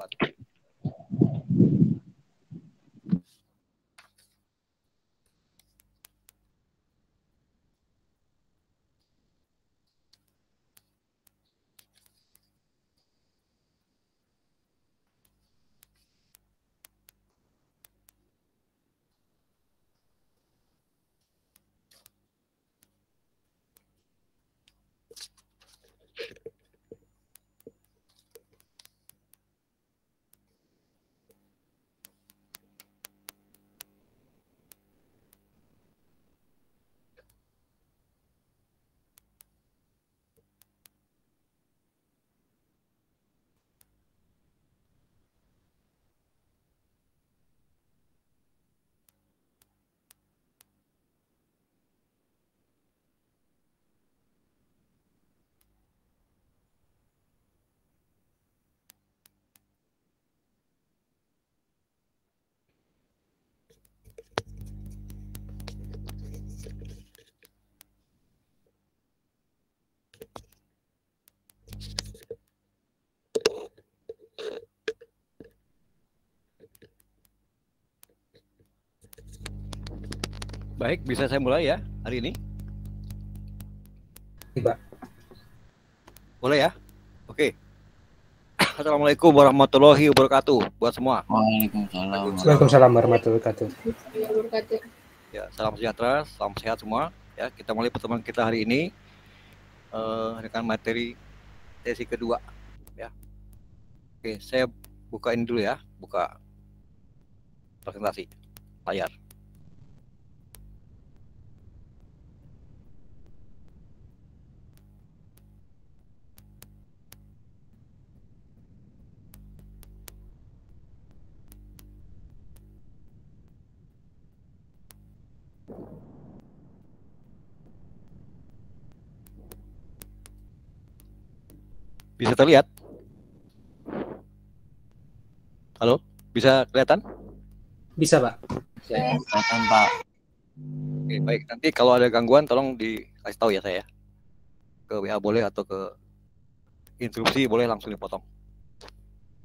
wabarakatuh. Baik, bisa saya mulai ya hari ini? Pak. Boleh ya? Oke. Assalamualaikum warahmatullahi wabarakatuh buat semua. Waalaikumsalam warahmatullahi wabarakatuh. Ya, salam sejahtera, salam sehat semua. Ya, kita mulai pertemuan kita hari ini dengan materi sesi kedua. Ya. Oke, saya bukain dulu ya, buka presentasi layar. Bisa terlihat? Halo, bisa kelihatan? Bisa, Pak. Kelihatan, Pak. Oke, baik. Nanti kalau ada gangguan tolong dikasih tahu ya saya. Ke WA boleh atau ke instruksi boleh langsung dipotong.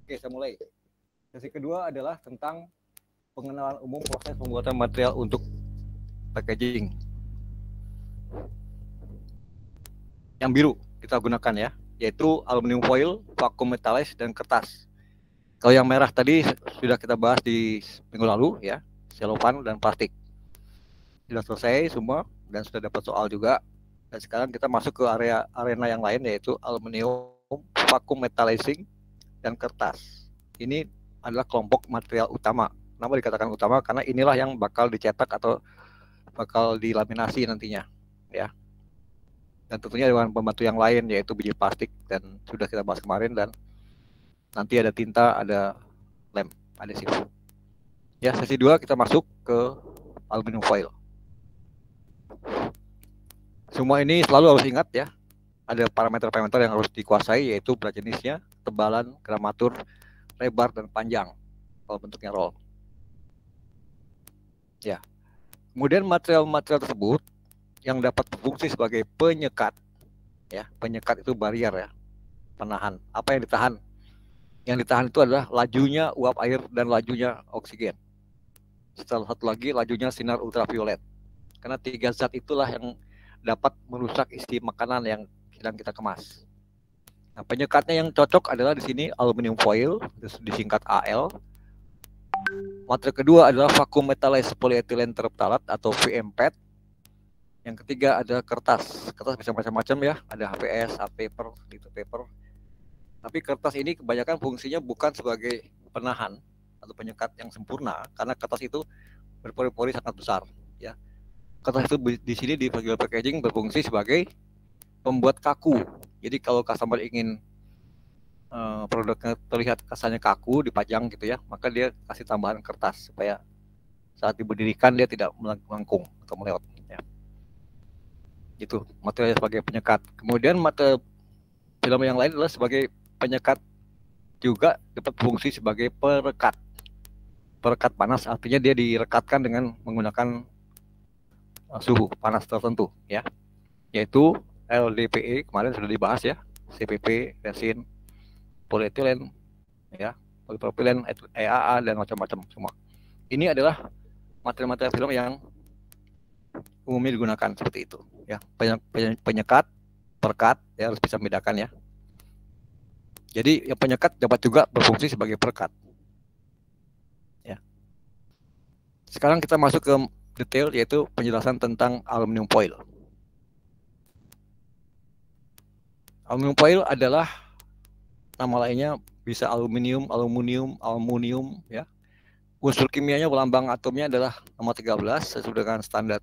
Oke, saya mulai. Sesi kedua adalah tentang pengenalan umum proses pembuatan material untuk packaging. Yang biru kita gunakan ya, yaitu aluminium foil, vacuum metallized, dan kertas. Kalau yang merah tadi sudah kita bahas di minggu lalu ya, selofan dan plastik. Sudah selesai semua dan sudah dapat soal juga. Dan sekarang kita masuk ke arena yang lain, yaitu aluminium, vacuum metallizing, dan kertas. Ini adalah kelompok material utama. Kenapa dikatakan utama? Karena inilah yang bakal dicetak atau bakal dilaminasi nantinya ya. Dan tentunya dengan pembantu yang lain, yaitu biji plastik, dan sudah kita bahas kemarin, dan nanti ada tinta, ada lem, adhesif. Ya, sesi 2 kita masuk ke aluminium foil. Semua ini selalu harus ingat ya, ada parameter-parameter yang harus dikuasai, yaitu berat jenisnya, tebalan, gramatur, lebar, dan panjang kalau bentuknya roll. Ya. Kemudian material-material tersebut yang dapat berfungsi sebagai penyekat. Ya, penyekat itu barrier ya, penahan. Apa yang ditahan? Yang ditahan itu adalah lajunya uap air dan lajunya oksigen. Setelah satu lagi lajunya sinar ultraviolet. Karena 3 zat itulah yang dapat merusak isi makanan yang sedang kita kemas. Nah, penyekatnya yang cocok adalah di sini aluminium foil, disingkat AL. Material kedua adalah vacuum metallized polyethylene terephthalate atau VMPET. Yang ketiga ada kertas. Kertas bisa macam-macam ya, ada HPS, art paper, litho paper. Tapi kertas ini kebanyakan fungsinya bukan sebagai penahan atau penyekat yang sempurna, karena kertas itu berpori-pori sangat besar ya. Kertas itu di sini di bagian packaging berfungsi sebagai pembuat kaku. Jadi kalau customer ingin produknya terlihat kesannya kaku, dipajang gitu ya, maka dia kasih tambahan kertas supaya saat diberdirikan dia tidak melengkung atau melewat ya. Itu material sebagai penyekat. Kemudian material film yang lain adalah sebagai penyekat, juga dapat fungsi sebagai perekat. Perekat panas artinya dia direkatkan dengan menggunakan suhu panas tertentu ya, yaitu LDPE kemarin sudah dibahas ya, CPP, resin, polietilen ya, polipropilen, EAA dan macam-macam semua. Ini adalah material-material film yang umumnya digunakan seperti itu ya. Penyekat, perekat ya, harus bisa membedakan ya. Jadi yang penyekat dapat juga berfungsi sebagai perekat ya. Sekarang kita masuk ke detail, yaitu penjelasan tentang aluminium foil. Aluminium foil adalah nama lainnya bisa aluminium ya. Unsur kimianya, lambang atomnya adalah nomor 13 sesuai dengan standar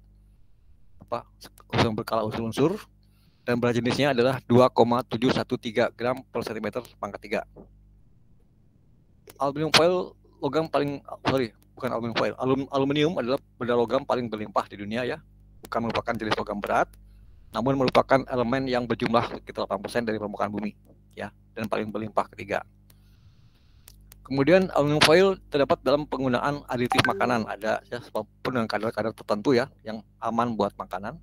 unsur berkala unsur-unsur, dan berat jenisnya adalah 2,713 gram per cm pangkat 3. Aluminium foil logam paling bukan aluminium foil. Aluminium adalah benda logam paling berlimpah di dunia ya. Bukan merupakan jenis logam berat, namun merupakan elemen yang berjumlah sekitar 8% dari permukaan bumi ya, dan paling berlimpah ketiga. Kemudian aluminium foil terdapat dalam penggunaan aditif makanan, ada ya, dengan kadar-kadar tertentu ya yang aman buat makanan.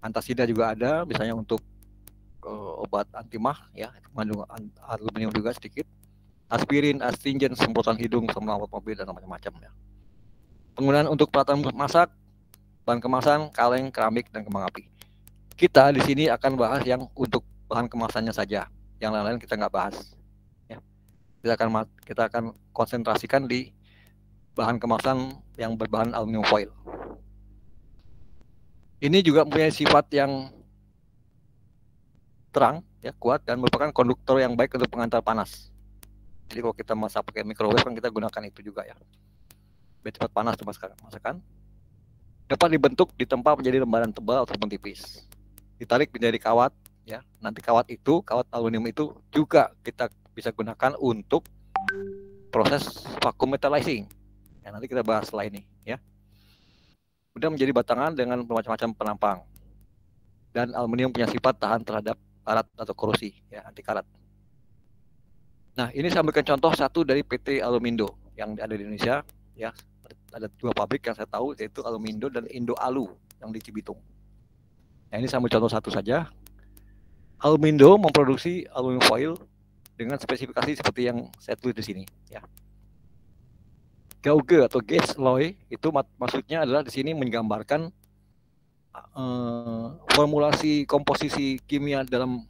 Antasida juga ada, misalnya untuk obat anti mah ya, mengandung aluminium juga sedikit. Aspirin, astringen, semprotan hidung, semprotan mobil dan macam-macam ya. Penggunaan untuk peralatan masak, bahan kemasan, kaleng, keramik dan kembang api. Kita di sini akan bahas yang untuk bahan kemasannya saja, yang lain-lain kita nggak bahas. Kita akan konsentrasikan di bahan kemasan yang berbahan aluminium foil. Ini juga mempunyai sifat yang terang, ya, kuat, dan merupakan konduktor yang baik untuk pengantar panas. Jadi kalau kita masak pakai microwave kan kita gunakan itu juga ya. Biar cepat panas tuh masakan. Dapat dibentuk, ditempa menjadi lembaran tebal ataupun tipis. Ditarik menjadi kawat, ya. Nanti kawat aluminium itu juga kita bisa gunakan untuk proses vacuum metallizing. Ya, nanti kita bahas setelah ini ya. Kemudian menjadi batangan dengan bermacam-macam penampang. Dan aluminium punya sifat tahan terhadap karat atau korosi, ya, anti karat. Nah, ini saya ambilkan contoh satu dari PT Alumindo yang ada di Indonesia ya. Ada 2 pabrik yang saya tahu, yaitu Alumindo dan Indo Alu yang di Cibitung. Nah, ini saya ambil contoh satu saja. Alumindo memproduksi aluminium foil dengan spesifikasi seperti yang saya tulis di sini ya. Gauge atau gauge alloy itu maksudnya adalah di sini menggambarkan formulasi komposisi kimia dalam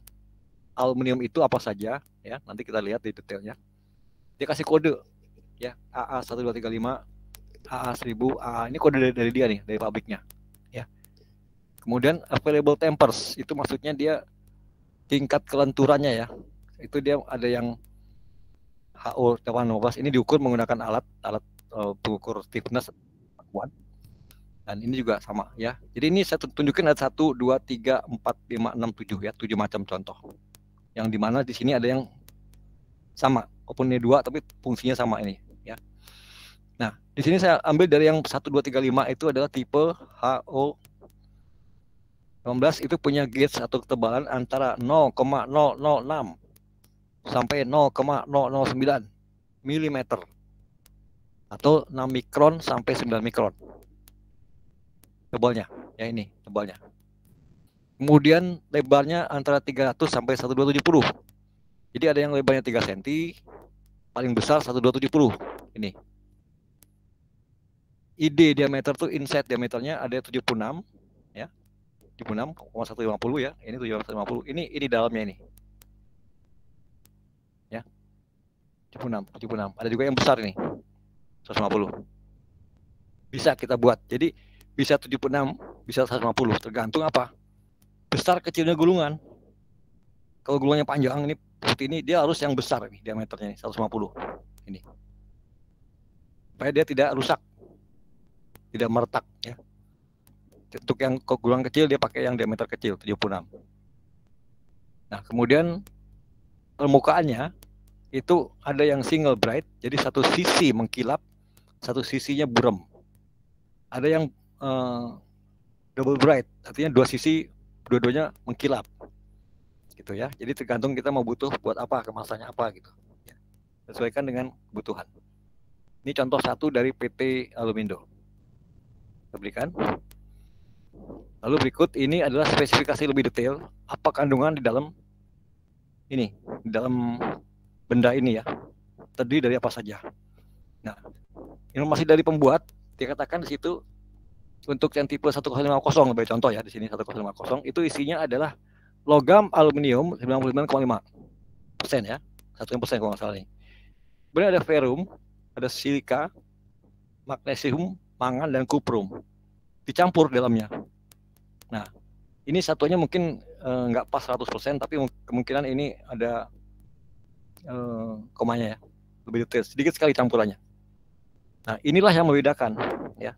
aluminium itu apa saja ya. Nanti kita lihat di detailnya. Dia kasih kode ya, AA1235, AA1000, AA ini kode dari dia nih, dari pabriknya ya. Kemudian available tempers itu maksudnya dia tingkat kelenturannya ya. Itu dia ada yang HO 815 ini diukur menggunakan alat pengukur stiffness kuat, dan ini juga sama ya. Jadi ini saya tunjukin ada 1, 2, 3, 4, 5, 6, 7 ya, 7 macam contoh. Yang dimana di sini ada yang sama, walaupun ini 2 tapi fungsinya sama ini ya. Nah, di sini saya ambil dari yang 1, 2, 3, 5 itu adalah tipe HO 18, itu punya gauge atau ketebalan antara 0,006 sampai 0,009 mm atau 6 mikron sampai 9 mikron tebalnya ya, ini tebalnya. Kemudian lebarnya antara 300 sampai 1270. Jadi ada yang lebarnya 3 cm, paling besar 1270 ini. ID diameter tuh inside diameternya ada 76 ya, 76,150 ya, ini 750. Ini dalamnya ini. 76. Ada juga yang besar ini, 150. Bisa kita buat. Jadi bisa 76, bisa 150, tergantung apa besar kecilnya gulungan. Kalau gulungannya panjang ini seperti ini, dia harus yang besar nih diameternya 150 ini, supaya dia tidak rusak, tidak meretak ya. Untuk yang gulungan kecil dia pakai yang diameter kecil 76. Nah, kemudian permukaannya itu ada yang single bright, jadi satu sisi mengkilap, satu sisinya buram. Ada yang double bright, artinya 2 sisi dua-duanya mengkilap, gitu ya. Jadi tergantung kita mau butuh buat apa, kemasannya apa gitu. Ya. Sesuaikan dengan kebutuhan. Ini contoh satu dari PT Alumindo. Kita berikan. Lalu berikut ini adalah spesifikasi lebih detail apa kandungan di dalam ini, di dalam benda ini ya. terdiri dari apa saja. Nah, informasi dari pembuat dikatakan di situ untuk yang tipe 1050 sebagai contoh ya, di sini 1050 itu isinya adalah logam aluminium 99,5% ya, 1% kalau nggak salah ini. Kemudian ada ferrum, ada silika, magnesium, mangan, dan kuprum dicampur dalamnya. Nah, ini satunya mungkin nggak pas 100%, tapi kemungkinan ini ada komanya ya, lebih detail, sedikit sekali campurannya. Nah, inilah yang membedakan ya.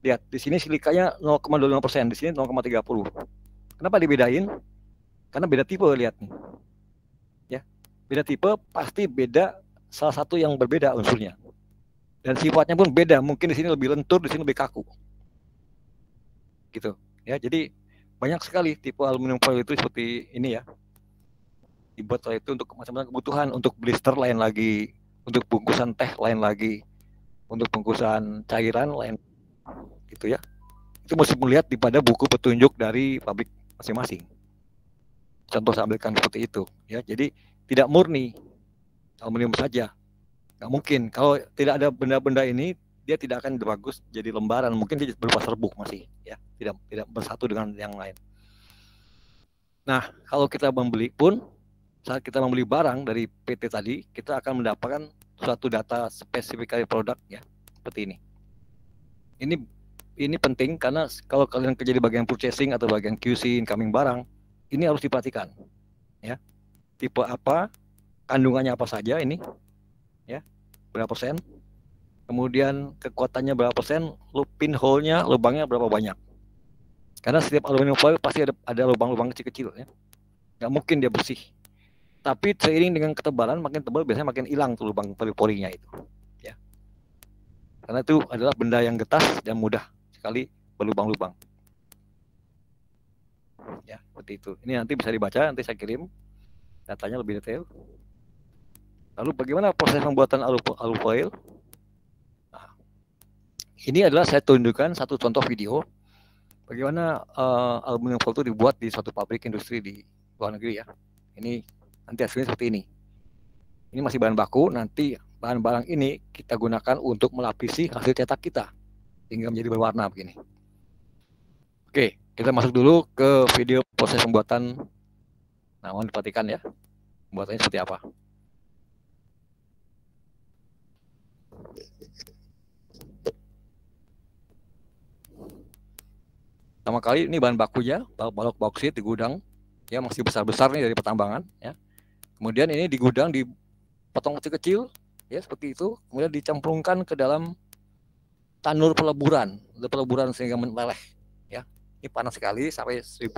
Lihat, di sini silikanya 0,25%, di sini 0,30. Kenapa dibedain? Karena beda tipe, lihat nih. Ya, beda tipe pasti beda salah satu yang berbeda unsurnya. Dan sifatnya pun beda, mungkin di sini lebih lentur, di sini lebih kaku. Gitu. Ya, jadi banyak sekali tipe aluminium foil itu seperti ini ya. Dibuat oleh itu untuk macam-macam kebutuhan, untuk blister lain lagi, untuk bungkusan teh lain lagi, untuk bungkusan cairan lain, gitu ya. Itu mesti melihat pada buku petunjuk dari pabrik masing-masing. Contoh saya ambilkan seperti itu, ya. Jadi tidak murni aluminium saja, nggak mungkin. Kalau tidak ada benda-benda ini, dia tidak akan bagus jadi lembaran. Mungkin dia berupa serbuk masih, ya, tidak bersatu dengan yang lain. Nah, kalau kita membeli pun, saat kita membeli barang dari PT tadi, kita akan mendapatkan suatu data spesifikasi produk ya, seperti ini. Ini penting karena kalau kalian kerja di bagian purchasing atau bagian QC incoming barang, ini harus diperhatikan. Ya. Tipe apa, kandungannya apa saja ini, ya, berapa persen, kemudian kekuatannya berapa persen, pinhole-nya, lubangnya berapa banyak. Karena setiap aluminium foil pasti ada lubang-lubang kecil-kecil ya. Nggak mungkin dia bersih. Tapi seiring dengan ketebalan makin tebal biasanya makin hilang tuh lubang pori-porinya itu. Ya. Karena itu adalah benda yang getas dan mudah sekali berlubang-lubang. Ya, seperti itu. Ini nanti bisa dibaca, nanti saya kirim datanya lebih detail. Lalu bagaimana proses pembuatan alufoil? Nah, ini adalah saya tunjukkan satu contoh video bagaimana aluminium foil itu dibuat di suatu pabrik industri di luar negeri ya. Ini nanti hasilnya seperti ini. Ini masih bahan baku, nanti bahan barang ini kita gunakan untuk melapisi hasil cetak kita hingga menjadi berwarna begini. Oke, kita masuk dulu ke video proses pembuatan. Nah, mohon diperhatikan ya, pembuatannya seperti apa. Pertama kali ini bahan bakunya, balok bauksit di gudang, ya masih besar-besar nih dari pertambangan, ya. Kemudian ini di gudang dipotong kecil-kecil, ya seperti itu. Kemudian dicemplungkan ke dalam tanur peleburan sehingga meleleh, ya. Ini panas sekali sampai 1000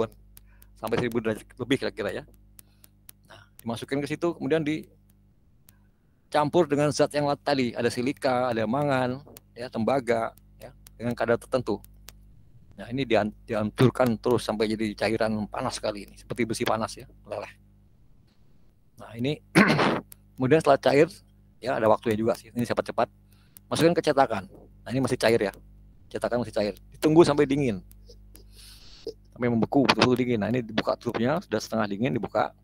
derajat lebih kira-kira ya. Nah, dimasukin ke situ, kemudian dicampur dengan zat yang tadi, ada silika, ada mangan, ya tembaga, ya dengan kadar tertentu. Nah, ini dihancurkan terus sampai jadi cairan panas sekali ini, seperti besi panas ya, meleleh. Nah, ini kemudian setelah cair, ya ada waktunya juga sih. Ini cepat-cepat masukkan ke cetakan. Nah, ini masih cair ya. Cetakan masih cair. Ditunggu sampai dingin. Sampai membeku, betul-betul dingin. Nah, ini dibuka tutupnya, sudah setengah dingin dibuka.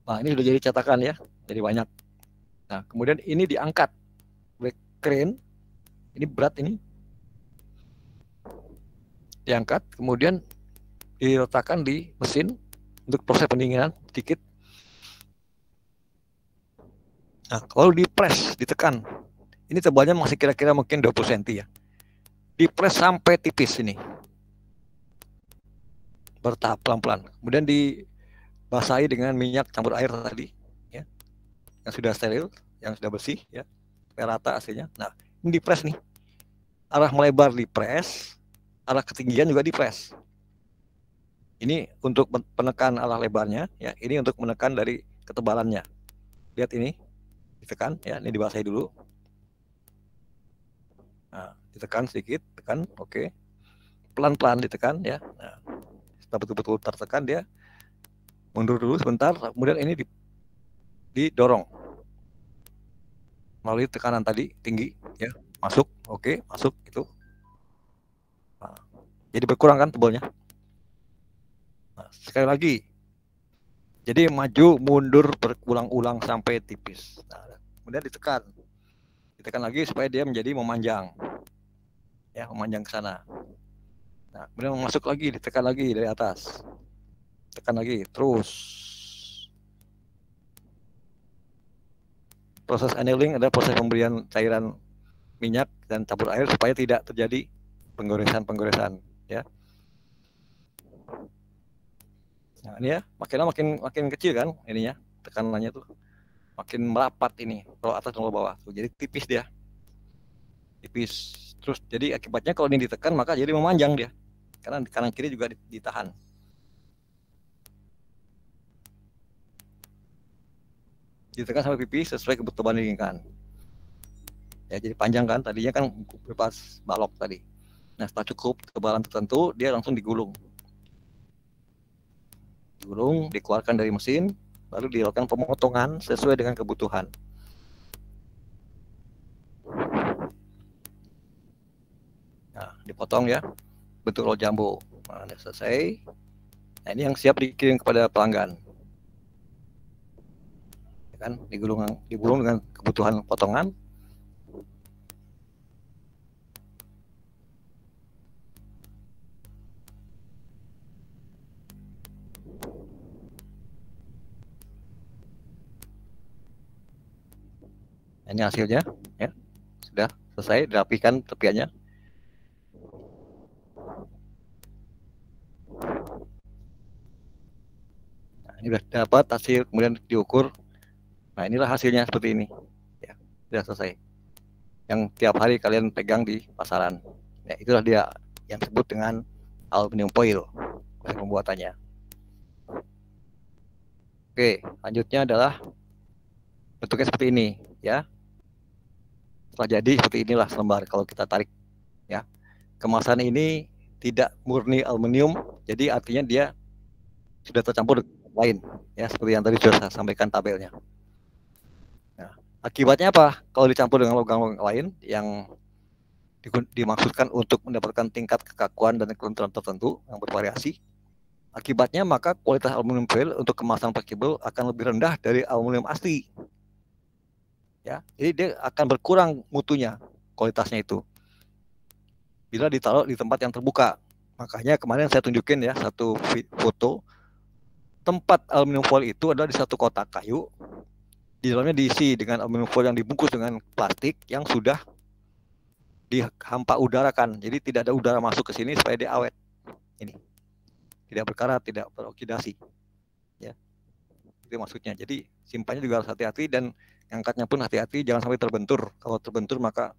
Nah, ini sudah jadi cetakan ya. Jadi banyak. Nah, kemudian ini diangkat oleh crane. Ini berat ini. Diangkat, kemudian diletakkan di mesin untuk proses pendinginan sedikit. Nah, kalau di-press, ditekan, ini tebalnya masih kira-kira mungkin 20 cm ya. Di-press sampai tipis ini. Bertahap pelan-pelan. Kemudian dibasahi dengan minyak campur air tadi, ya. Yang sudah steril, yang sudah bersih, ya. Supaya rata hasilnya. Nah, ini di-press nih. Arah melebar di-press, arah ketinggian juga di-press. Ini untuk penekan arah lebarnya, ya. Ini untuk menekan dari ketebalannya. Lihat ini. Ditekan ya, ini dibasahi dulu. Nah, ditekan sedikit, tekan, oke. Pelan-pelan ditekan ya. Nah, setelah betul-betul tertekan dia mundur dulu sebentar, kemudian ini didorong melalui tekanan tadi tinggi ya, masuk, oke, masuk itu. Nah, jadi berkurang kan tebalnya. Nah, sekali lagi. Jadi maju mundur berulang-ulang sampai tipis. Nah, kemudian ditekan lagi supaya dia menjadi memanjang, ya, memanjang ke sana. Nah, kemudian masuk lagi, ditekan lagi dari atas, tekan lagi, terus. Proses annealing adalah proses pemberian cairan minyak dan campur air supaya tidak terjadi penggoresan, ya. Nah, ini ya, makin kecil kan ininya, tekanannya tuh makin merapat ini, kalau atas dan bawah tuh, jadi tipis dia, tipis. Terus jadi akibatnya kalau ini ditekan maka jadi memanjang dia, karena di kanan kiri juga ditahan. Ditekan sampai pipis sesuai kebutuhan diinginkan. Ya, jadi panjang kan, tadinya kan bebas balok tadi. Nah, setelah cukup ketebalan tertentu, dia langsung digulung, dikeluarkan dari mesin, lalu dilakukan pemotongan sesuai dengan kebutuhan. Nah, dipotong ya, bentuk roll jumbo. Nah, udah selesai. Nah, ini yang siap dikirim kepada pelanggan. Ya kan, digulung dengan kebutuhan potongan. Nah, ini hasilnya, ya, sudah selesai, dirapikan tepiannya. Nah, ini sudah dapat hasil, kemudian diukur. Nah, inilah hasilnya seperti ini. Ya, sudah selesai. Yang tiap hari kalian pegang di pasaran. Ya, itulah dia yang disebut dengan aluminium foil pembuatannya. Oke, lanjutnya adalah bentuknya seperti ini, ya. Setelah jadi seperti inilah selembar kalau kita tarik, ya. Kemasan ini tidak murni aluminium, jadi artinya dia sudah tercampur lain, ya, seperti yang tadi sudah saya sampaikan tabelnya. Nah, akibatnya apa? Kalau dicampur dengan logam lain yang dimaksudkan untuk mendapatkan tingkat kekakuan dan kelenturan tertentu yang bervariasi, akibatnya maka kualitas aluminium foil untuk kemasan fleksibel akan lebih rendah dari aluminium asli. Ya, jadi dia akan berkurang mutunya, kualitasnya itu, bila ditaruh di tempat yang terbuka. Makanya kemarin saya tunjukin ya satu foto tempat aluminium foil itu adalah di satu kotak kayu, di dalamnya diisi dengan aluminium foil yang dibungkus dengan plastik yang sudah dihampa udarakan, jadi tidak ada udara masuk ke sini supaya dia awet. Ini tidak berkarat, tidak beroksidasi, ya, itu maksudnya. Jadi simpannya juga harus hati-hati dan angkatnya pun hati-hati, jangan sampai terbentur. Kalau terbentur maka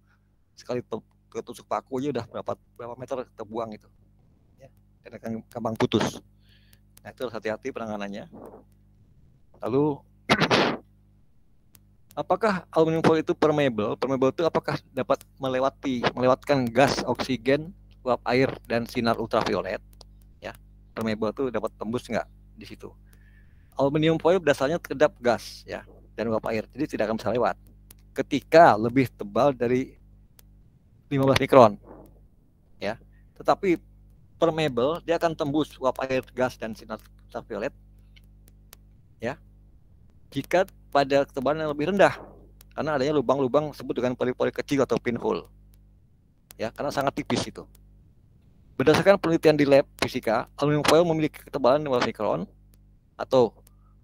sekali ketusuk paku aja udah berapa meter terbuang itu, ya, dan akan gampang putus. Nah, itu harus hati-hati penanganannya. Lalu apakah aluminium foil itu permeable? Permeable itu apakah dapat melewatkan gas, oksigen, uap air, dan sinar ultraviolet? Ya, permeable itu dapat tembus nggak di situ? Aluminium foil dasarnya terkedap gas, ya, dan uap air, jadi tidak akan bisa lewat ketika lebih tebal dari 15 mikron, ya. Tetapi permeable dia akan tembus uap air, gas, dan sinar ultraviolet, ya, jika pada ketebalan yang lebih rendah, karena adanya lubang-lubang disebut dengan pori-pori kecil atau pinhole, ya, karena sangat tipis itu. Berdasarkan penelitian di lab fisika, aluminium foil memiliki ketebalan 15 mikron atau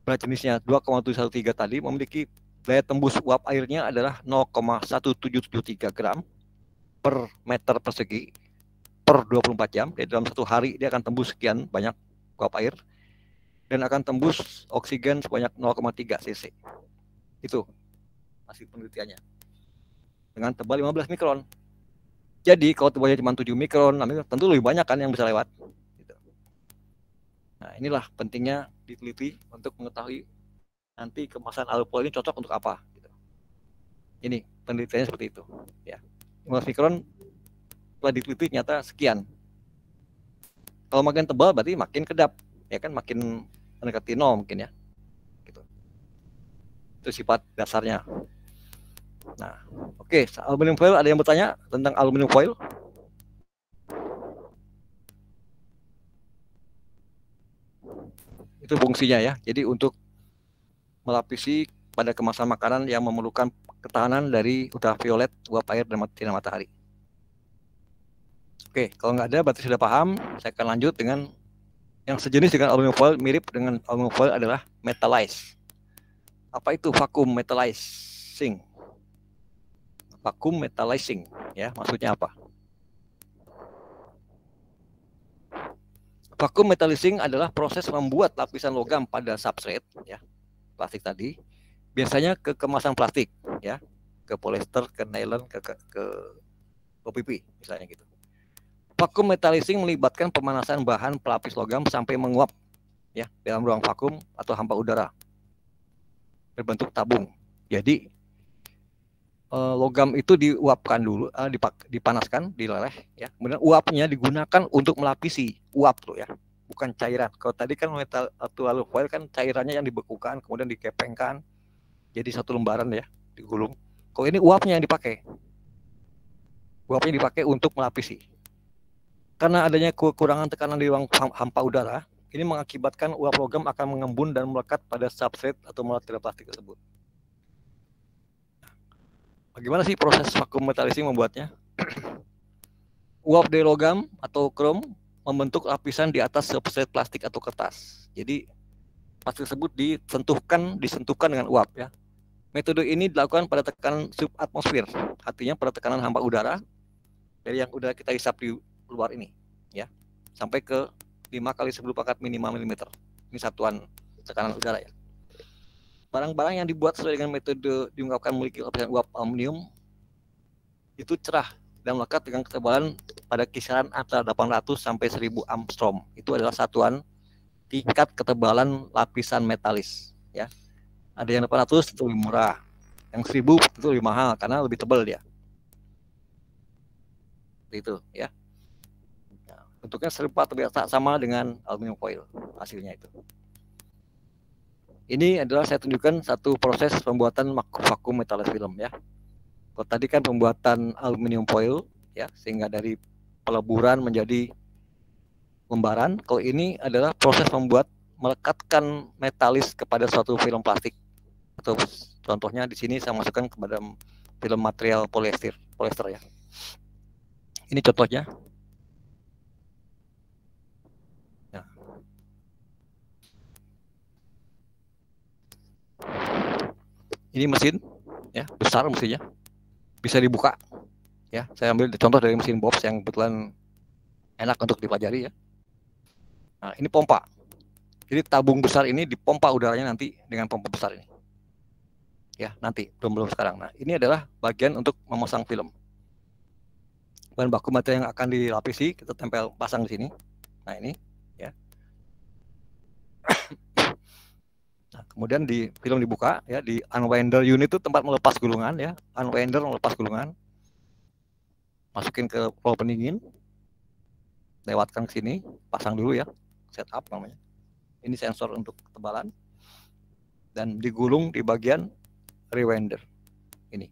berat jenisnya 2,713 tadi memiliki daya tembus uap airnya adalah 0,1773 gram per meter persegi per 24 jam. Jadi dalam satu hari dia akan tembus sekian banyak uap air dan akan tembus oksigen sebanyak 0,3 cc. Itu hasil penelitiannya dengan tebal 15 mikron. Jadi kalau tebalnya cuma 7 mikron, tentu lebih banyak kan yang bisa lewat. Nah, inilah pentingnya diteliti untuk mengetahui nanti kemasan aluminium foil ini cocok untuk apa. Ini penelitiannya seperti itu, ya. 15 mikron setelah diteliti nyata sekian. Kalau makin tebal berarti makin kedap, ya kan, makin mendekati 0 mungkin, ya. Gitu. Itu sifat dasarnya. Nah, oke, aluminium foil, ada yang bertanya tentang aluminium foil? Itu fungsinya, ya. Jadi untuk melapisi pada kemasan makanan yang memerlukan ketahanan dari ultraviolet, uap air, dan sinar matahari. Oke, kalau nggak ada berarti sudah paham. Saya akan lanjut dengan yang sejenis dengan aluminium foil, mirip dengan aluminium foil adalah metallize. Apa itu vacuum metallizing? Vacuum metallizing, ya, maksudnya apa? Vacuum metallizing adalah proses membuat lapisan logam pada substrate, ya, plastik tadi, biasanya ke kemasan plastik, ya, ke polyester, ke nylon, ke OPP, misalnya gitu. Vacuum metallizing melibatkan pemanasan bahan pelapis logam sampai menguap, ya, dalam ruang vakum atau hampa udara berbentuk tabung. Jadi logam itu diuapkan dulu, dipanaskan, dileleh, ya. Kemudian uapnya digunakan untuk melapisi uap tuh, ya, bukan cairan. Kalau tadi kan metal atau aluminium foil kan cairannya yang dibekukan, kemudian dikepengkan, jadi satu lembaran, ya, digulung. Kalau ini uapnya yang dipakai, uapnya dipakai untuk melapisi. Karena adanya kekurangan tekanan di ruang hampa udara, ini mengakibatkan uap logam akan mengembun dan melekat pada substrate atau material plastik tersebut. Bagaimana sih proses vacuum metallizing membuatnya? Uap dari logam atau krom membentuk lapisan di atas substrate plastik atau kertas. Jadi plastik tersebut disentuhkan dengan uap, ya. Metode ini dilakukan pada tekanan subatmosfer, artinya pada tekanan hampa udara dari yang udara kita hisap di luar ini, ya, sampai ke 5 kali 10 pangkat minimal milimeter. Ini satuan tekanan udara, ya. Barang-barang yang dibuat sesuai dengan metode diungkapkan memiliki lapisan uap aluminium itu cerah dan melekat dengan ketebalan pada kisaran antara 800 sampai 1000 Angstrom. Itu adalah satuan tingkat ketebalan lapisan metalis, ya. Ada yang 800 itu lebih murah, yang 1000 itu lebih mahal karena lebih tebal dia. Itu, ya. Bentuknya serupa atau sama dengan aluminium foil hasilnya itu. Ini adalah saya tunjukkan satu proses pembuatan vacuum metallized film, ya. Kalau tadi kan pembuatan aluminium foil, ya, sehingga dari peleburan menjadi lembaran. Kalau ini adalah proses membuat melekatkan metalis kepada suatu film plastik. Atau contohnya di sini saya masukkan kepada film material polyester, ya. Ini contohnya. Ini mesin, ya, besar mesinnya, bisa dibuka, ya. Saya ambil contoh dari mesin Bobs yang kebetulan enak untuk dipelajari, ya. Nah, ini pompa. Jadi tabung besar ini dipompa udaranya nanti dengan pompa besar ini, ya, nanti belum sekarang. Nah, ini adalah bagian untuk memasang film. Bahan baku material yang akan dilapisi kita pasang di sini. Nah, ini, ya. Nah, kemudian di film dibuka, ya, di unwinder unit itu tempat melepas gulungan, ya. Unwinder melepas gulungan. Masukin ke roll pendingin. Lewatkan ke sini, pasang dulu, ya. Setup namanya. Ini sensor untuk ketebalan. Dan digulung di bagian rewinder. Ini.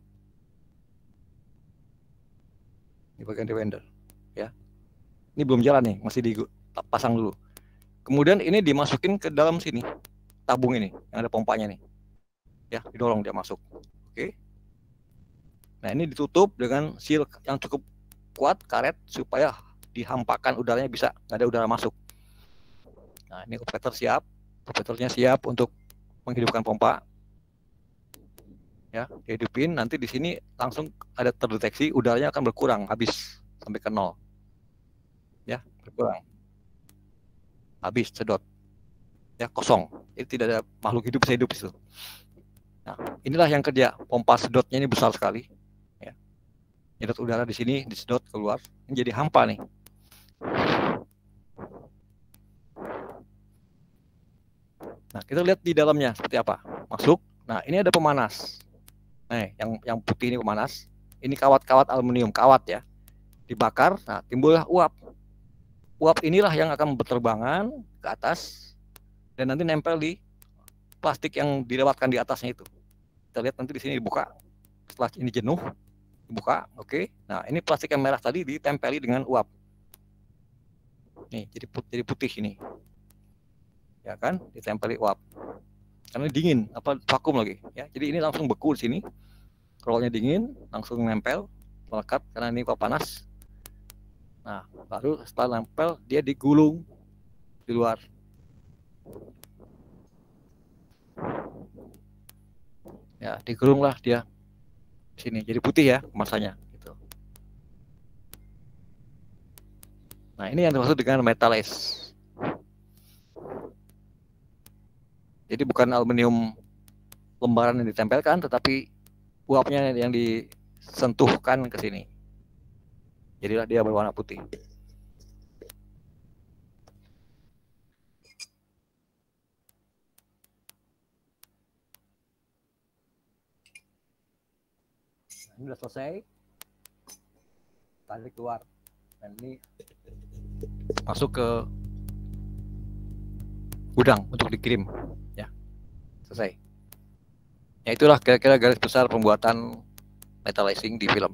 Di bagian rewinder, ya. Ini belum jalan nih, masih dipasang dulu. Kemudian ini dimasukin ke dalam sini. Tabung ini yang ada pompanya nih, ya, didorong dia masuk. Oke. Nah, ini ditutup dengan seal yang cukup kuat, karet, supaya dihampakan udaranya bisa, nggak ada udara masuk. Nah, ini operatornya siap untuk menghidupkan pompa, ya, dihidupin. Nanti di sini langsung ada terdeteksi udaranya akan berkurang habis sampai ke 0, ya, berkurang, habis, sedot, ya, kosong. Jadi tidak ada makhluk hidup bisa hidup di situ. Nah, inilah yang kerja pompa sedotnya, ini besar sekali, ya. Nyedot udara di sini, disedot keluar, ini jadi hampa nih. Nah, kita lihat di dalamnya seperti apa. Masuk. Nah, ini ada pemanas. Nah, yang putih ini pemanas. Ini kawat-kawat aluminium, kawat, ya. Dibakar, nah, timbullah uap. Uap inilah yang akan berterbangan ke atas dan nanti nempel di plastik yang dilewatkan di atasnya itu. Kita lihat nanti di sini dibuka. Setelah ini jenuh, dibuka, oke. Nah, ini plastik yang merah tadi ditempeli dengan uap. Nih, jadi putih ini. Ya kan, ditempeli uap. karena dingin, vakum lagi ya. Jadi ini langsung beku di sini, rollnya dingin, langsung nempel, melekat karena ini panas. Nah, baru setelah nempel dia digulung di luar. Ya, digulung lah dia di sini, jadi putih ya kemasannya. Gitu. Nah, ini yang dimaksud dengan metallized. Jadi bukan aluminium lembaran yang ditempelkan, tetapi uapnya yang disentuhkan ke sini. Jadilah dia berwarna putih. Nah, ini sudah selesai. Tarik keluar. Dan ini masuk ke gudang untuk dikirim. Ya, selesai. Ya itulah kira-kira garis besar pembuatan metallizing di film.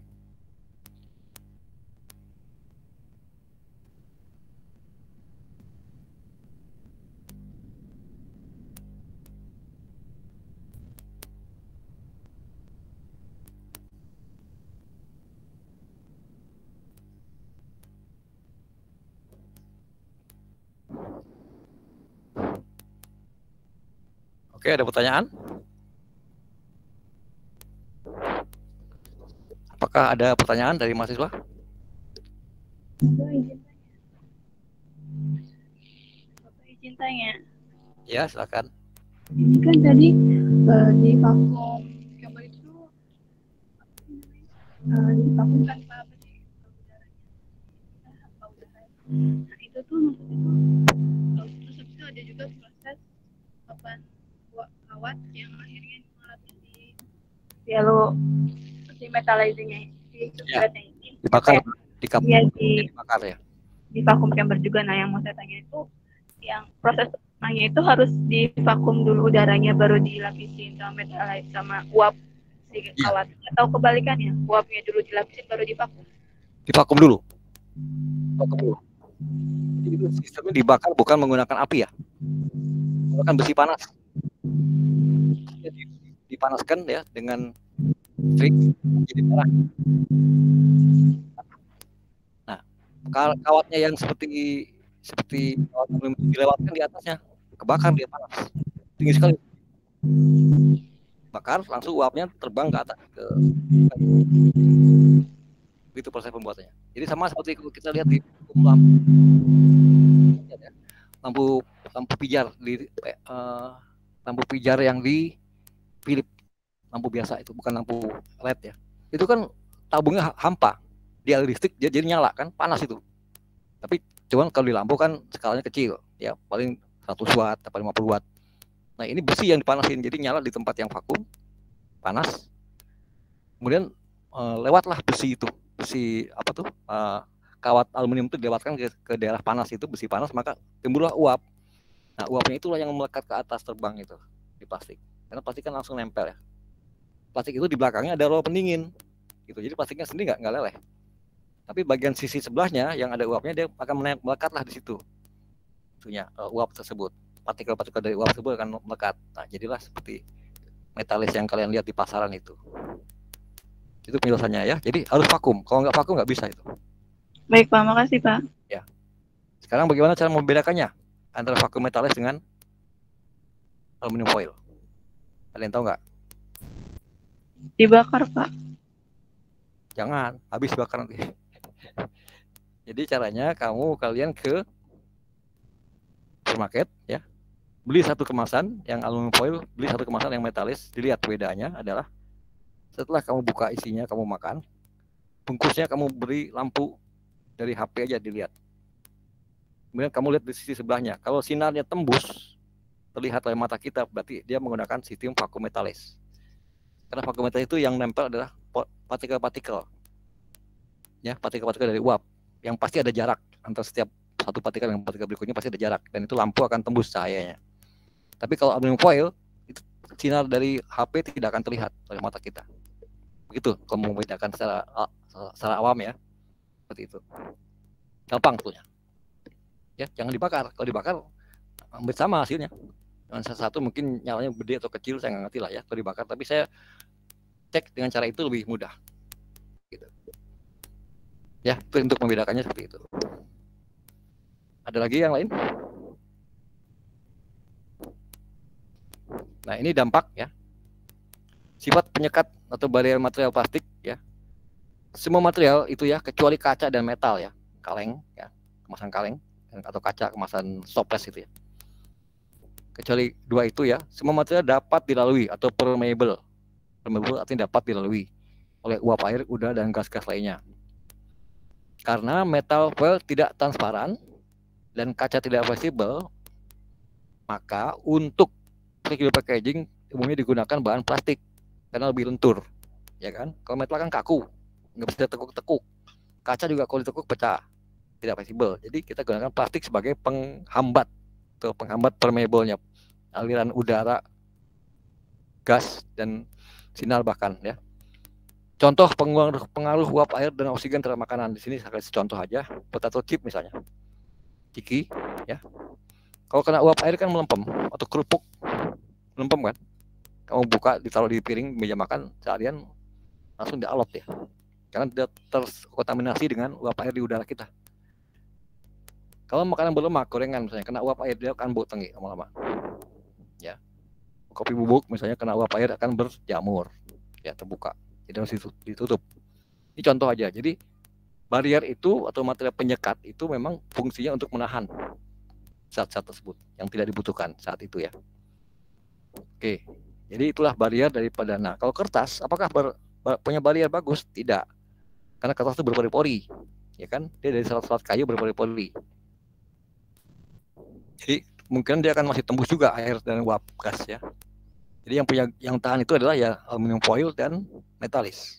Oke, ada pertanyaan? Apakah ada pertanyaan dari mahasiswa? Bapak izin tanya. Ya, silakan. Ini kan tadi di vakum chamber itu divakum tanpa apa sih udara. Nah itu tuh maksudnya terus itu ada juga proses papan kawat yang akhirnya melapisi yellow si metallizingnya di substratnya ini dibakar, dibakar ya. Di vakum chamber juga. Nah yang mau saya tanya itu yang proses nanya itu harus di vakum dulu udaranya baru dilapisin sama metalize sama uap si kawat atau kebalikannya uapnya dulu dilapisin baru divakum? Divakum dulu. Jadi itu sistemnya dibakar bukan menggunakan api ya, menggunakan besi panas. Jadi dipanaskan ya dengan trik jadi merah. Nah, kawatnya yang seperti kawat dilewatkan di atasnya, kebakar dia panas, tinggi sekali. Bakar langsung uapnya terbang ke atas ke itu proses pembuatannya. Jadi sama seperti kalau kita lihat di lampu pijar di lampu pijar yang di Philips, lampu biasa itu bukan lampu LED ya. Itu kan tabungnya hampa, dia listrik dia jadi nyala kan, panas itu. Tapi cuman kalau di lampu kan skalanya kecil ya, paling 100 watt atau 50 watt. Nah ini besi yang dipanasin, jadi nyala di tempat yang vakum, panas. Kemudian lewatlah besi itu, besi apa tuh, kawat aluminium itu dilewatkan ke daerah panas itu, besi panas, maka timbullah uap. Nah uapnya itulah yang melekat ke atas terbang itu di plastik, karena plastik kan langsung nempel ya. Plastik itu di belakangnya ada roll pendingin, gitu. Jadi plastiknya sendiri nggak leleh. Tapi bagian sisi sebelahnya yang ada uapnya dia akan melekatlah di situ, itunya uap tersebut. Partikel-partikel dari uap tersebut akan melekat. Nah jadilah seperti metalis yang kalian lihat di pasaran itu. Itu penjelasannya ya. Jadi harus vakum. Kalau nggak vakum nggak bisa itu. Baik Pak, makasih Pak. Ya. Sekarang bagaimana cara membedakannya antara vakum metalis dengan aluminium foil? Kalian tahu nggak? Dibakar Pak. Jangan, habis bakar nanti. Jadi caranya kalian ke supermarket ya, beli satu kemasan yang aluminium foil, beli satu kemasan yang metalis. Dilihat bedanya adalah setelah kamu buka isinya, kamu makan, bungkusnya kamu beri lampu dari HP aja dilihat. Kemudian kamu lihat di sisi sebelahnya, kalau sinarnya tembus terlihat oleh mata kita, berarti dia menggunakan sistem vakum metalis. Karena vakum metalis itu yang nempel adalah partikel-partikel, ya, partikel-partikel dari uap, yang pasti ada jarak antara setiap satu partikel dengan partikel berikutnya, pasti ada jarak, dan itu lampu akan tembus cahayanya. Tapi kalau aluminium foil, itu sinar dari HP tidak akan terlihat oleh mata kita. Begitu kalau membedakan secara awam ya, seperti itu. Gampang sebetulnya. Ya, jangan dibakar. Kalau dibakar hampir sama hasilnya. Satu mungkin nyalanya gede atau kecil, saya nggak ngerti lah ya, atau dibakar. Tapi saya cek dengan cara itu lebih mudah. Gitu. Ya, itu untuk membedakannya seperti itu. Ada lagi yang lain? Nah, ini dampak ya. Sifat penyekat atau barrier material plastik ya. Semua material itu ya, kecuali kaca dan metal ya. Kaleng ya, kemasan kaleng atau kaca kemasan toples itu ya. Kecuali dua itu ya, semua material dapat dilalui atau permeable. Permeable artinya dapat dilalui oleh uap air, udara, dan gas-gas lainnya. Karena metal foil tidak transparan dan kaca tidak fleksibel, maka untuk flexible packaging umumnya digunakan bahan plastik karena lebih lentur, ya kan? Kalau metal kan kaku, nggak bisa tekuk-tekuk. Kaca juga kalau ditekuk pecah, tidak fleksibel. Jadi kita gunakan plastik sebagai penghambat atau penghambat permeable-nya, aliran udara, gas, dan sinar bahkan ya. Contoh pengaruh uap air dan oksigen terhadap makanan. Di sini saya kasih contoh aja, potato chip misalnya, ciki, ya. Kalau kena uap air kan melempem, atau kerupuk melempem kan. Kamu buka, ditaruh di piring meja makan seharian, langsung dialot ya. Karena tidak terkontaminasi dengan uap air di udara kita. Kalau makanan berlemak, gorengan misalnya, kena uap air dia akan bau tengi lama-lama. Ya. Kopi bubuk misalnya kena uap air akan berjamur, ya terbuka. Jadi harus ditutup. Ini contoh aja. Jadi barrier itu atau material penyekat itu memang fungsinya untuk menahan zat-zat tersebut yang tidak dibutuhkan saat itu ya. Oke. Jadi itulah barrier daripada. Nah, kalau kertas, apakah punya barrier bagus? Tidak. Karena kertas itu berpori-pori, ya kan? Dia dari serat-serat kayu berpori-pori. Jadi mungkin dia akan masih tembus juga air dan uap gas ya. Jadi yang tahan itu adalah ya aluminium foil dan metalis.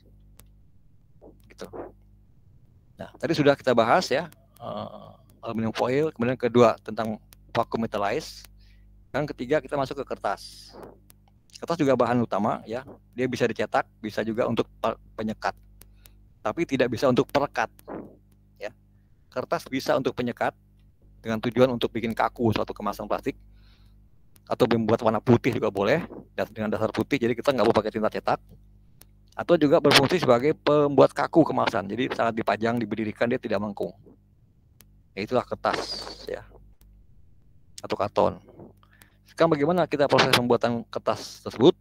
Gitu. Nah, tadi sudah kita bahas ya aluminium foil, kemudian kedua tentang vacuum metalize. Yang ketiga kita masuk ke kertas. Kertas juga bahan utama ya. Dia bisa dicetak, bisa juga untuk penyekat. Tapi tidak bisa untuk perekat. Ya. Kertas bisa untuk penyekat dengan tujuan untuk bikin kaku suatu kemasan plastik. Atau membuat warna putih juga boleh, dengan dasar putih, jadi kita nggak perlu pakai tinta cetak. Atau juga berfungsi sebagai pembuat kaku kemasan, jadi saat dipajang, diberdirikan dia tidak melengkung. Ya, itulah kertas ya, atau karton. Sekarang bagaimana kita proses pembuatan kertas tersebut?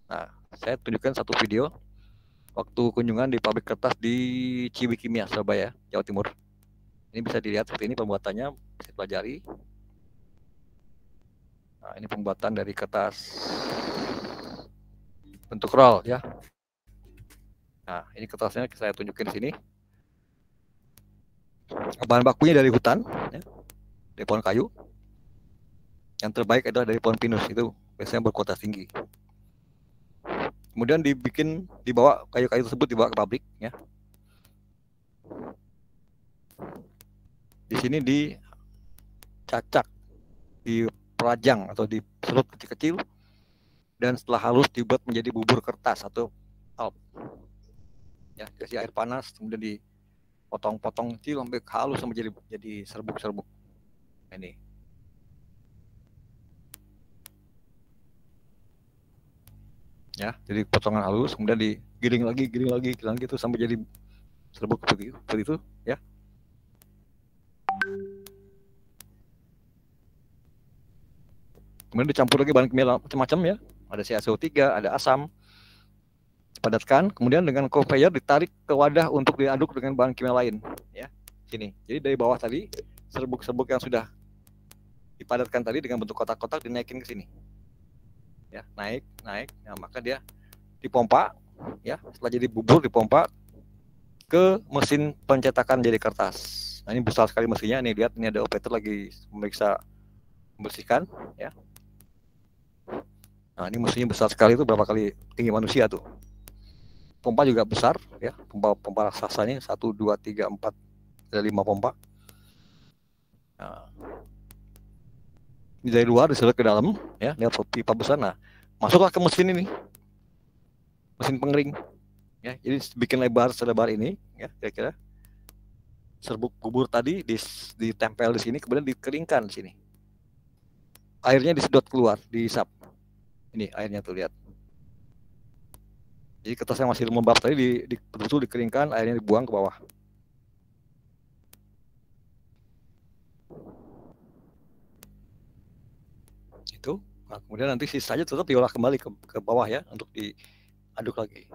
Nah, saya tunjukkan satu video waktu kunjungan di pabrik kertas di Ciwikimia, Surabaya, Jawa Timur. Ini bisa dilihat seperti ini pembuatannya, bisa pelajari. Nah, ini pembuatan dari kertas bentuk roll ya. Nah, ini kertasnya saya tunjukin di sini. Bahan bakunya dari hutan, ya, dari pohon kayu. Yang terbaik adalah dari pohon pinus, itu biasanya berkualitas tinggi. Kemudian dibawa kayu-kayu tersebut dibawa ke pabrik, ya. Di sini dicacak, diperajang atau diserut kecil-kecil, dan setelah halus dibuat menjadi bubur kertas atau pulp. Ya, kasih air panas, kemudian dipotong-potong kecil sampai halus sampai jadi serbuk-serbuk. Ini. Ya, jadi potongan halus, kemudian digiling lagi itu sampai jadi serbuk seperti itu, ya. Kemudian dicampur lagi bahan kimia macam-macam ya. Ada CaCO3, ada asam. Dipadatkan, kemudian dengan conveyor ditarik ke wadah untuk diaduk dengan bahan kimia lain, ya. Sini. Jadi dari bawah tadi serbuk-serbuk yang sudah dipadatkan tadi dengan bentuk kotak-kotak dinaikin ke sini. Ya, naik. Nah, maka dia dipompa, ya. Setelah jadi bubur dipompa ke mesin pencetakan jadi kertas. Nah, ini besar sekali mesinnya. Nih lihat, ini ada operator lagi memeriksa, membersihkan, ya. Nah, ini mesinnya besar sekali, itu berapa kali tinggi manusia tuh. Pompa juga besar, ya. Pompa raksasanya 1, 2, 3, 4, ada 5 pompa. Nah, ini dari luar diseret ke dalam, ya. Lihat pipa besar. Nah, masuklah ke mesin ini, mesin pengering, ya. Jadi bikin selebar ini, ya, kira-kira. Serbuk bubur tadi ditempel di sini, kemudian dikeringkan di sini. airnya disedot keluar, dihisap. Ini airnya tuh, lihat. Jadi kertas yang masih lembab tadi betul dikeringkan, airnya dibuang ke bawah. Itu. Nah, kemudian nanti sisanya tetap diolah kembali ke bawah ya, untuk diaduk lagi.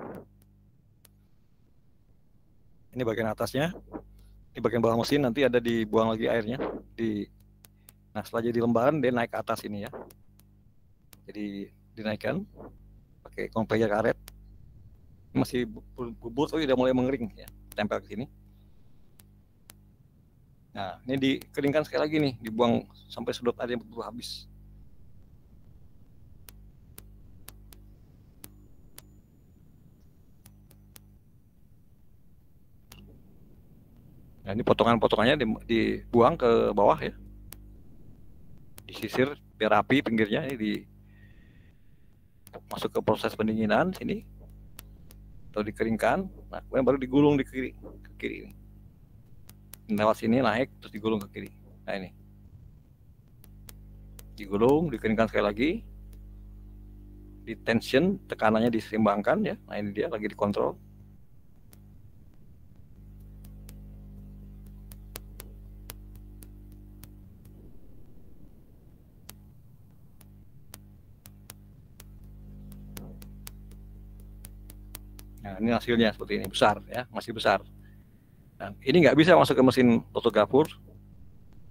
Ini bagian atasnya. Di bagian bawah mesin nanti ada dibuang lagi airnya. Nah, setelah jadi lembaran dia naik ke atas ini ya. Jadi dinaikkan pakai conveyor karet. Masih bubur tapi udah mulai mengering ya, tempel ke sini. Nah, ini dikeringkan sekali lagi nih, dibuang sampai sedot airnya betul habis. Nah, ini potongan-potongannya dibuang ke bawah ya. Disisir biar rapi pinggirnya, ini masuk ke proses pendinginan sini. Atau dikeringkan. Nah, kemudian baru digulung ke kiri ini. Lewat sini naik terus digulung ke kiri. Nah, ini. Digulung, dikeringkan sekali lagi. Di tension, tekanannya diseimbangkan ya. Nah, ini dia lagi dikontrol. Nah, ini hasilnya seperti ini, besar ya, masih besar. Nah, ini nggak bisa masuk ke mesin fotogravur.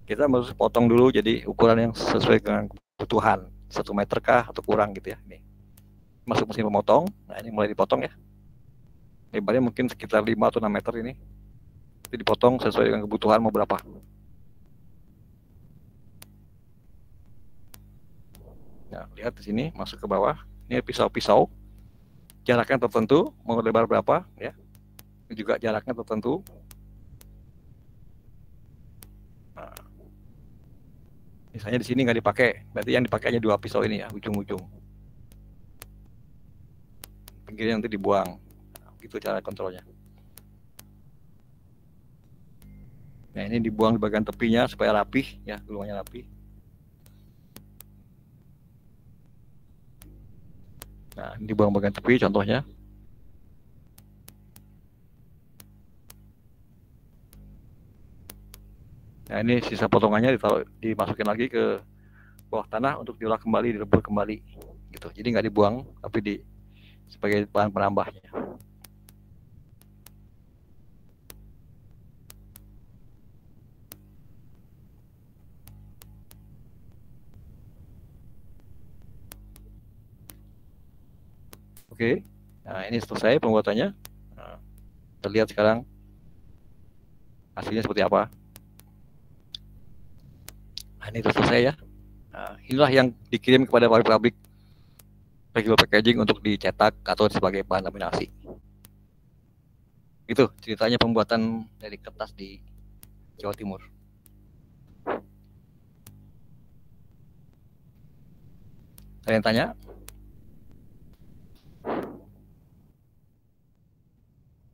Kita harus potong dulu jadi ukuran yang sesuai dengan kebutuhan, 1 meter kah atau kurang gitu ya. Ini masuk mesin pemotong. Nah, ini mulai dipotong ya. Lebarnya mungkin sekitar 5 atau 6 meter ini. Jadi dipotong sesuai dengan kebutuhan mau berapa. Nah, lihat di sini masuk ke bawah. Ini pisau-pisau. Jaraknya tertentu, mau lebar berapa ya. Ini juga jaraknya tertentu. Nah, misalnya di sini nggak dipakai, berarti yang dipakai hanya 2 pisau ini ya, ujung-ujung. Pinggirnya nanti dibuang. Nah, gitu cara kontrolnya. Nah, ini dibuang di bagian tepinya supaya rapih ya, gulungannya rapih. Nah, ini dibuang bagian tepi contohnya. Nah, ini sisa potongannya dimasukin lagi ke bawah tanah untuk diolah kembali, dilebur kembali gitu. Jadi nggak dibuang tapi sebagai bahan penambahnya. Oke. Nah, ini selesai pembuatannya. Nah, terlihat sekarang hasilnya seperti apa. Nah, ini sudah selesai ya. Nah, inilah yang dikirim kepada pabrik-pabrik flexible packaging untuk dicetak atau sebagai bahan laminasi. Itu ceritanya pembuatan dari kertas di Jawa Timur. Ada yang tanya?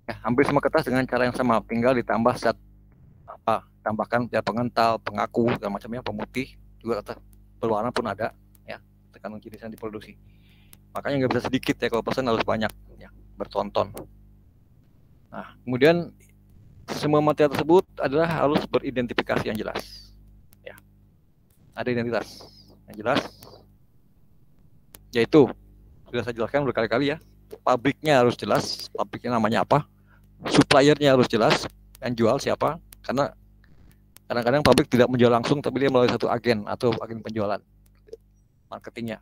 Ya, hampir semua kertas dengan cara yang sama, tinggal ditambah tambahkan ya pengental, pengaku, segala macamnya, pemutih, juga kertas berwarna pun ada ya, tergantung jenis yang diproduksi. Makanya nggak bisa sedikit ya, kalau pesan harus banyak ya, bertonton. Nah, kemudian semua material tersebut adalah harus beridentifikasi yang jelas ya. Ada identitas yang jelas, yaitu sudah saya jelaskan berkali-kali ya, pabriknya harus jelas, pabriknya namanya apa, suppliernya harus jelas, yang jual siapa, karena kadang-kadang pabrik tidak menjual langsung, tapi dia melalui satu agen atau agen penjualan, marketingnya.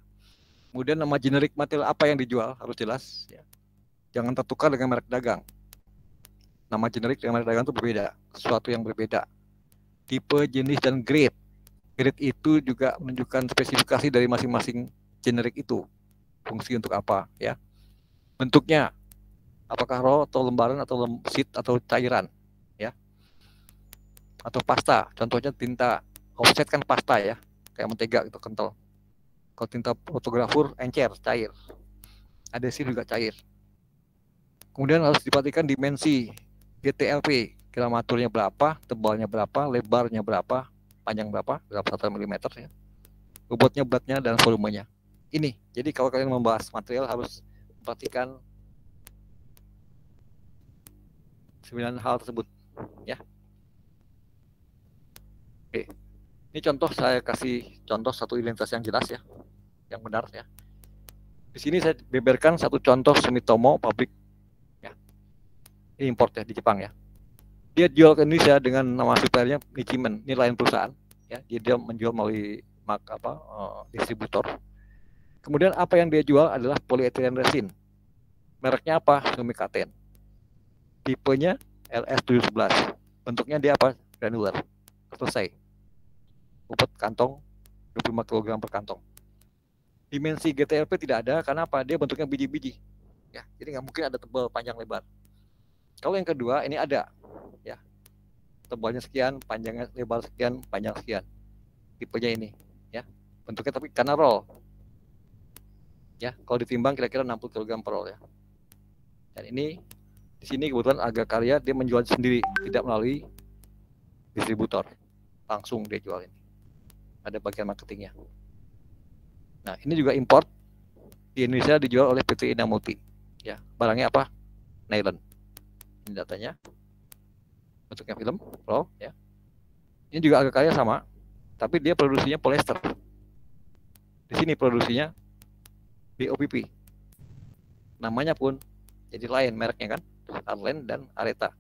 Kemudian nama generik material apa yang dijual harus jelas ya. Jangan tertukar dengan merek dagang. Nama generik dengan merek dagang itu berbeda, sesuatu yang berbeda. Tipe, jenis, dan grade. Grade itu juga menunjukkan spesifikasi dari masing-masing generik itu. Fungsi untuk apa ya. Bentuknya, apakah raw atau lembaran atau sheet atau cairan ya. Atau pasta, contohnya tinta offset kan pasta ya, kayak mentega gitu, kental. Kalau tinta fotografur encer, cair. Adhesif juga cair. Kemudian harus diperhatikan dimensi GTLP, gramaturnya berapa, tebalnya berapa, lebarnya berapa, panjang berapa 1 mm ya. bobotnya, beratnya, dan volumenya. Ini, jadi kalau kalian membahas material harus perhatikan 9 hal tersebut, ya. Oke, ini contoh, saya kasih contoh satu identitas yang jelas ya, yang benar ya. Di sini saya beberkan satu contoh Sumitomo pabrik, ya. Ini import ya di Jepang ya. Dia jual ke Indonesia dengan nama suppliernya Nichimen, ini lain perusahaan, ya. Dia menjual melalui distributor. Kemudian apa yang dia jual adalah polyethylene resin. Mereknya apa? Sumikaten. Tipenya LS711. Bentuknya dia apa? Granular. Selesai. Bobot kantong 25 kg per kantong. Dimensi GTLP tidak ada, karena apa? Dia bentuknya biji-biji. Ya, jadi nggak mungkin ada tebal, panjang, lebar. Kalau yang kedua, ini ada. Ya, tebalnya sekian, panjangnya lebar sekian, panjang sekian. Tipenya ini. Ya, bentuknya tapi karena roll. Ya, kalau ditimbang kira-kira 60 kg per roll ya. Dan ini di sini kebetulan Aga Karya dia menjual sendiri, tidak melalui distributor, langsung dia jual ini. Ada bagian marketingnya. Nah, ini juga import di Indonesia dijual oleh PT Indah Multi. Ya, barangnya apa? Nylon. Ini datanya. Bentuknya film, roll ya. Ini juga Aga Karya sama, tapi dia produksinya polyester. Di sini produksinya BOPP. Namanya pun jadi lain mereknya kan, Arlen dan Areta.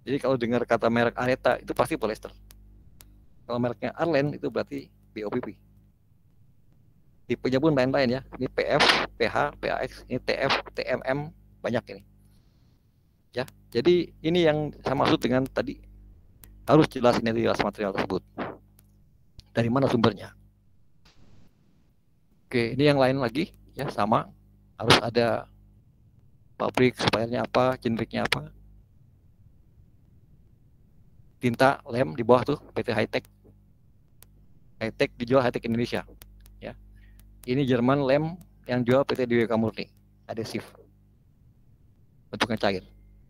Jadi kalau dengar kata merek Areta itu pasti polyester. Kalau mereknya Arlen itu berarti BOPP. Tipenya pun lain-lain ya. Ini PF, PH, PAX, ini TF, TMM, banyak ini. Ya, jadi ini yang saya maksud dengan tadi, harus jelas identitas material tersebut. Dari mana sumbernya? Oke, ini yang lain lagi ya, sama, harus ada pabrik, suppliernya apa, generiknya apa. Tinta lem di bawah tuh PT Hightech. Hightech dijual Hightech Indonesia ya. Ini Jerman lem yang jual PT DWK Murni, adhesif. Bentuknya cair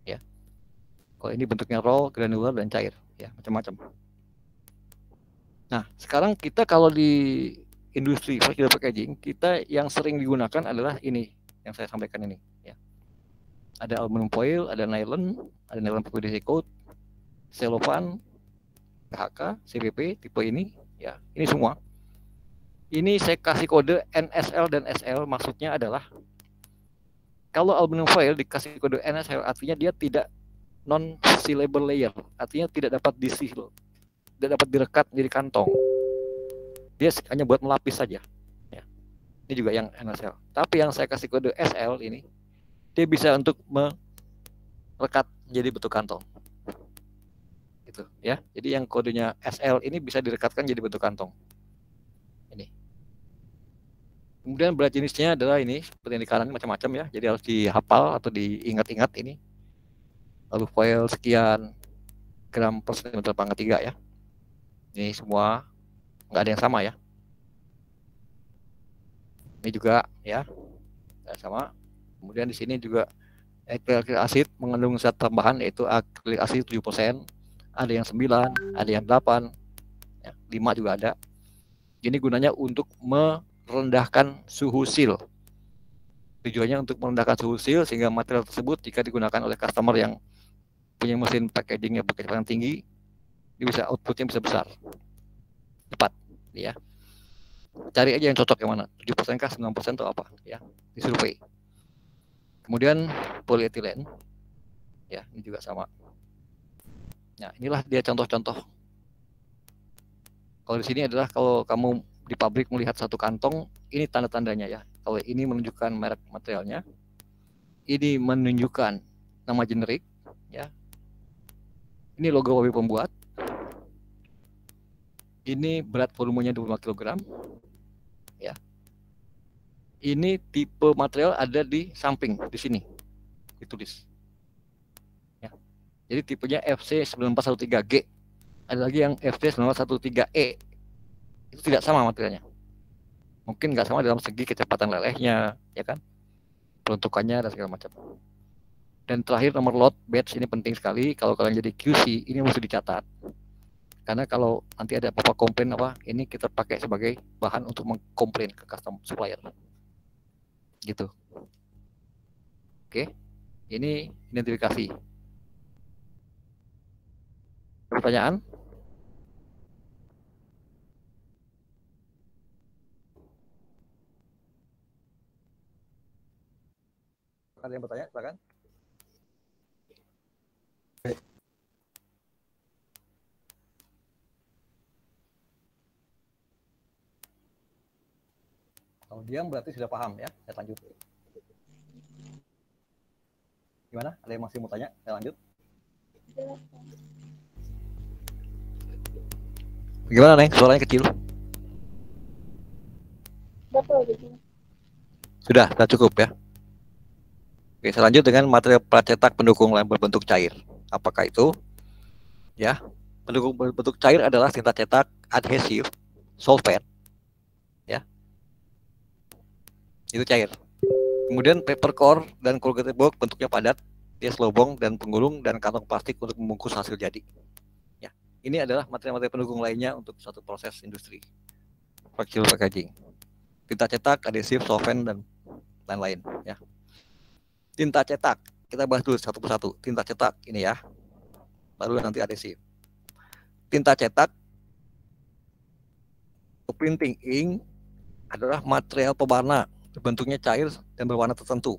ya. Kalau ini bentuknya roll, granular, dan cair ya, macam-macam. Nah, sekarang kita kalau di industri flexible packaging, kita yang sering digunakan adalah ini yang saya sampaikan ini ya. Ada aluminum foil, ada nylon PVDC coat, cellophane, PHK, CPP tipe ini ya. Ini semua. Ini saya kasih kode NSL dan SL, maksudnya adalah kalau aluminum foil dikasih kode NSL artinya dia tidak non-sealable layer, artinya tidak dapat diseal, tidak dapat direkat menjadi kantong. Dia hanya buat melapis saja. Ya. Ini juga yang NSL. Tapi yang saya kasih kode SL ini, dia bisa untuk melekat menjadi bentuk kantong. Gitu, ya. Jadi yang kodenya SL ini bisa direkatkan jadi bentuk kantong. Ini. Kemudian berat jenisnya adalah ini, seperti yang di kanan macam-macam ya. Jadi harus dihafal atau diingat-ingat ini. Lalu foil sekian gram per sentimeter pangkat 3 ya. Ini semua nggak ada yang sama ya. Ini juga ya, sama. Kemudian di sini juga akrilik asid mengandung zat tambahan yaitu akrilik asid 7%, ada yang 9, ada yang 8, ya, 5 juga ada. Ini gunanya untuk merendahkan suhu seal. Tujuannya untuk merendahkan suhu seal sehingga material tersebut jika digunakan oleh customer yang punya mesin packaging yang berkecepatan tinggi, dia bisa outputnya bisa besar, cepat, ya. Cari aja yang cocok yang mana, 7% kah, 9% atau apa, ya, di survei. Kemudian polyethylene, ya, ini juga sama. Nah, inilah dia contoh-contoh. Kalau di sini adalah kalau kamu di pabrik melihat satu kantong, ini tanda-tandanya ya. Kalau ini menunjukkan merek materialnya, ini menunjukkan nama generik, ya. Ini logo pabrik pembuat. Ini berat volumenya 25 kg. Ya. Ini tipe material ada di samping di sini. Ditulis. Ya. Jadi tipenya FC9413G. Ada lagi yang FC9413E. Itu tidak sama materialnya. Mungkin nggak sama dalam segi kecepatan lelehnya, ya kan? Peruntukannya dan segala macam. Dan terakhir nomor lot batch ini penting sekali. Kalau kalian jadi QC ini mesti dicatat. Karena kalau nanti ada apa-apa komplain apa, ini kita pakai sebagai bahan untuk mengkomplain ke custom supplier. Gitu. Oke. Ini identifikasi. Pertanyaan? Ada yang bertanya, silakan. Kalau diam berarti sudah paham ya. Saya lanjut. Gimana? Ada yang masih mau tanya? Saya lanjut. Gimana, Neng? Suaranya kecil. Sudah cukup ya. Oke, saya lanjut dengan material pracetak pendukung lem berbentuk cair. Apakah itu? Ya, pendukung berbentuk cair adalah tinta cetak, adhesif, solvent, ya, itu cair. Kemudian paper core dan corrugated box bentuknya padat, dia selobong dan penggulung dan kantong plastik untuk membungkus hasil jadi. Ya, ini adalah material-material pendukung lainnya untuk suatu proses industri, flexible packaging. Tinta cetak, adhesif, solvent dan lain-lain. Ya. Tinta cetak, kita bahas dulu satu persatu. Tinta cetak ini ya, baru nanti adhesif. Tinta cetak, printing ink adalah material pewarna, bentuknya cair dan berwarna tertentu.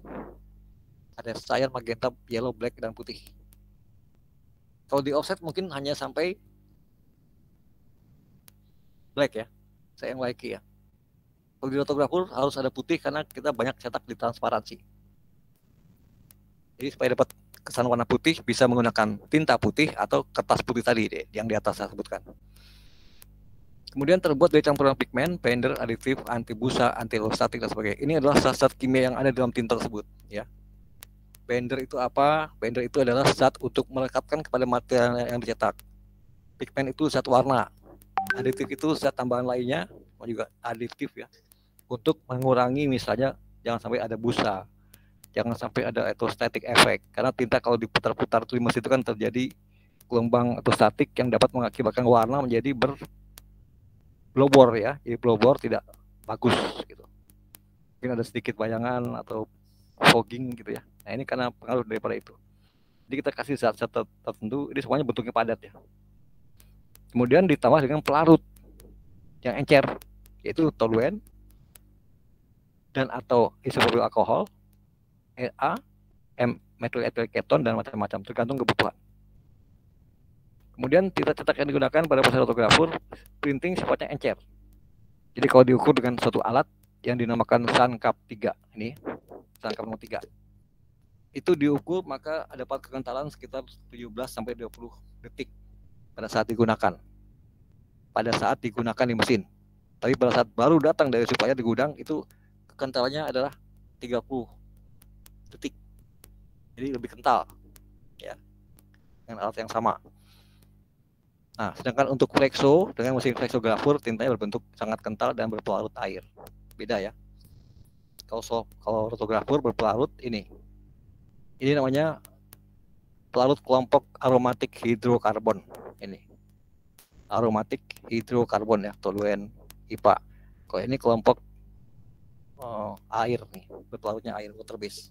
Ada cair, magenta, yellow, black, dan putih. Kalau di offset mungkin hanya sampai black ya, saya yang like ya. Kalau di lithographer harus ada putih karena kita banyak cetak di transparansi. Jadi supaya dapat kesan warna putih bisa menggunakan tinta putih atau kertas putih tadi deh, yang di atas saya sebutkan. Kemudian terbuat dari campuran pigmen, binder, aditif, anti busa, anti elostatik dan sebagainya. Ini adalah zat kimia yang ada dalam tinta tersebut, ya. Binder itu apa? Binder itu adalah zat untuk melekatkan kepada material yang dicetak. Pigmen itu zat warna. Aditif itu zat tambahan lainnya, juga aditif ya, untuk mengurangi misalnya jangan sampai ada busa, jangan sampai ada electrostatic effect. Karena tinta kalau diputar-putar di mesin itu kan terjadi gelombang atau statik yang dapat mengakibatkan warna menjadi blobor ya. Jadi blobor tidak bagus gitu. Mungkin ada sedikit bayangan atau fogging gitu ya. Nah ini karena pengaruh daripada itu. Jadi kita kasih zat-zat tertentu, ini semuanya bentuknya padat ya. Kemudian ditambah dengan pelarut yang encer, yaitu toluen dan atau isopropyl alkohol, A, methyl ethyl keton dan macam-macam tergantung kebutuhan. Kemudian tinta cetak yang digunakan pada proses lithographer printing sifatnya encer. Jadi kalau diukur dengan suatu alat yang dinamakan Suncap 3 ini, Suncap nomor 3. Itu diukur maka dapat kekentalan sekitar 17 sampai 20 detik pada saat digunakan. Pada saat digunakan di mesin. Tapi pada saat baru datang dari supplier di gudang itu kekentalannya adalah 30 detik. Jadi lebih kental ya. Dengan alat yang sama. Nah, sedangkan untuk flexo dengan mesin flexographer tintanya berbentuk sangat kental dan berpelarut air. Beda ya. Kalau lithographer berpelarut ini. Ini namanya pelarut kelompok aromatik hidrokarbon ini. Aromatik hidrokarbon ya, toluen, IPA. Kalau ini kelompok air nih, berpelarutnya air, water base.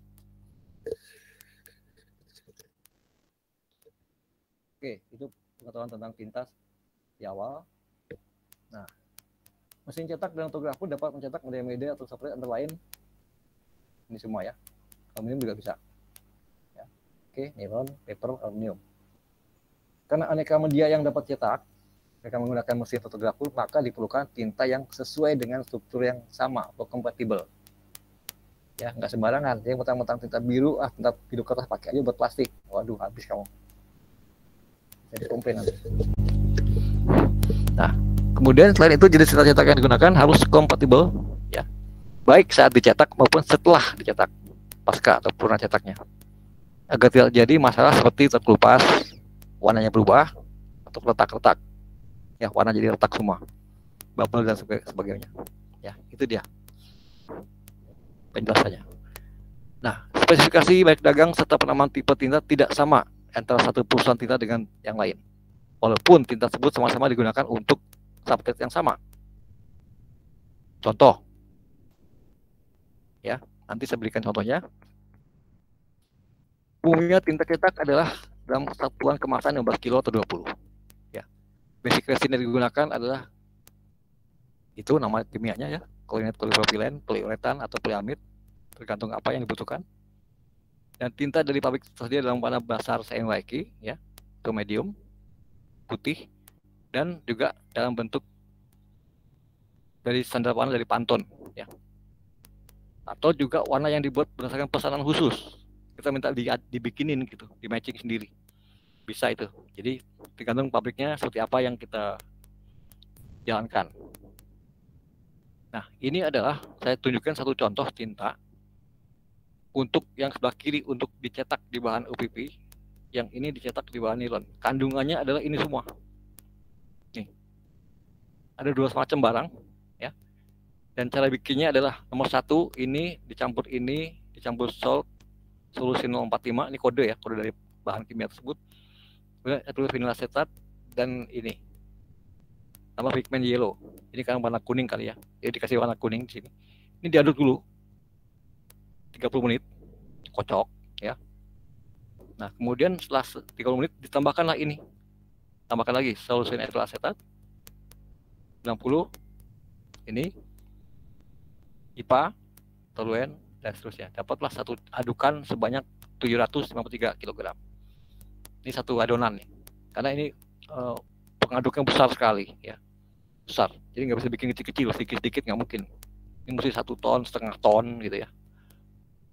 Oke, itu pengetahuan tentang tinta di awal. Nah, mesin cetak dan lithographer dapat mencetak media-media atau substrate antara lain ini semua ya. Aluminium juga bisa. Ya. Oke, nilon, paper, aluminium. Karena aneka media yang dapat cetak, mereka menggunakan mesin lithographer, maka diperlukan tinta yang sesuai dengan struktur yang sama atau kompatibel. Ya, nggak sembarangan. Yang mentang-mentang tinta biru, tinta biru kertas pakai aja buat plastik. Waduh, habis kamu. Jadi komplain nanti. Nah, kemudian selain itu jenis tinta cetak yang digunakan harus kompatibel, ya, baik saat dicetak maupun setelah dicetak, pasca atau purna cetaknya, agar tidak jadi masalah seperti terkelupas, warnanya berubah, atau retak-retak, ya, warna jadi retak semua, bubble dan sebagainya, ya, itu dia penjelasannya. Nah, spesifikasi baik dagang serta penamaan tipe tinta tidak sama antara satu perusahaan tinta dengan yang lain. walaupun tinta tersebut sama-sama digunakan untuk substrate yang sama. Contoh, ya, nanti saya berikan contohnya. Umumnya tinta cetak adalah dalam satuan kemasan 15 kilo atau 20. Ya. Basic resin yang digunakan adalah itu nama kimianya ya, polipropilen, poliuretan atau poliamid, tergantung apa yang dibutuhkan. Dan tinta dari pabrik tersedia dalam warna dasar CMYK, ya, itu medium, putih, dan juga dalam bentuk dari standar warna dari Pantone, ya. Atau juga warna yang dibuat berdasarkan pesanan khusus. Kita minta dibikinin gitu, di matching sendiri. Bisa itu. Jadi tergantung pabriknya seperti apa yang kita jalankan. Nah, ini adalah saya tunjukkan satu contoh tinta untuk yang sebelah kiri untuk dicetak di bahan UPP, yang ini dicetak di bahan nilon. Kandungannya adalah ini semua. Nih. Ada dua semacam barang, ya. Dan cara bikinnya adalah nomor satu, ini dicampur salt solusi 045, ini kode ya, kode dari bahan kimia tersebut. Kemudian tulis vinil asetat dan ini tambah pigmen yellow. Ini kan warna kuning kali ya. Jadi dikasih warna kuning di sini. Ini diaduk dulu 30 menit, kocok ya. Nah, kemudian setelah 30 menit ditambahkanlah ini. Tambahkan lagi solusi etil asetat 60 ini IPA, toluen dan seterusnya. Dapatlah satu adukan sebanyak 753 kg. Ini satu adonan nih. Karena ini pengaduknya besar sekali ya. Besar. Jadi nggak bisa bikin kecil-kecil, sedikit-sedikit nggak mungkin. Ini mesti 1 ton, setengah ton gitu ya.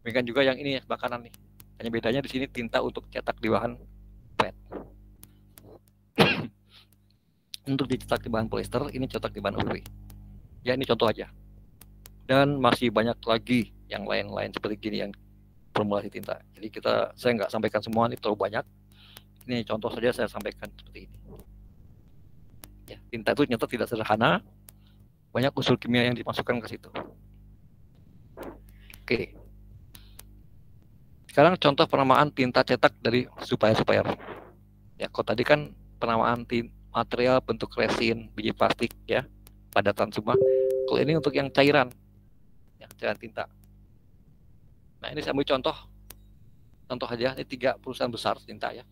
Demikian juga yang ini ya, sebelah kanan nih. Hanya bedanya di sini tinta untuk cetak di bahan PET. Untuk dicetak di bahan polyester, ini cetak di bahan UV. Ya, ini contoh aja. Dan masih banyak lagi yang lain-lain seperti gini yang formulasi tinta. Jadi saya nggak sampaikan semua, ini terlalu banyak. Ini contoh saja saya sampaikan seperti ini. Ya, tinta itu ternyata tidak sederhana. Banyak unsur kimia yang dimasukkan ke situ. Oke. Sekarang contoh penamaan tinta cetak dari supplier. Ya, kok tadi kan penamaan material bentuk resin, biji plastik ya, padatan semua. Kalau ini untuk yang cairan, ya, cairan tinta. Nah, ini saya ambil contoh aja. Ini 3 perusahaan besar tinta ya,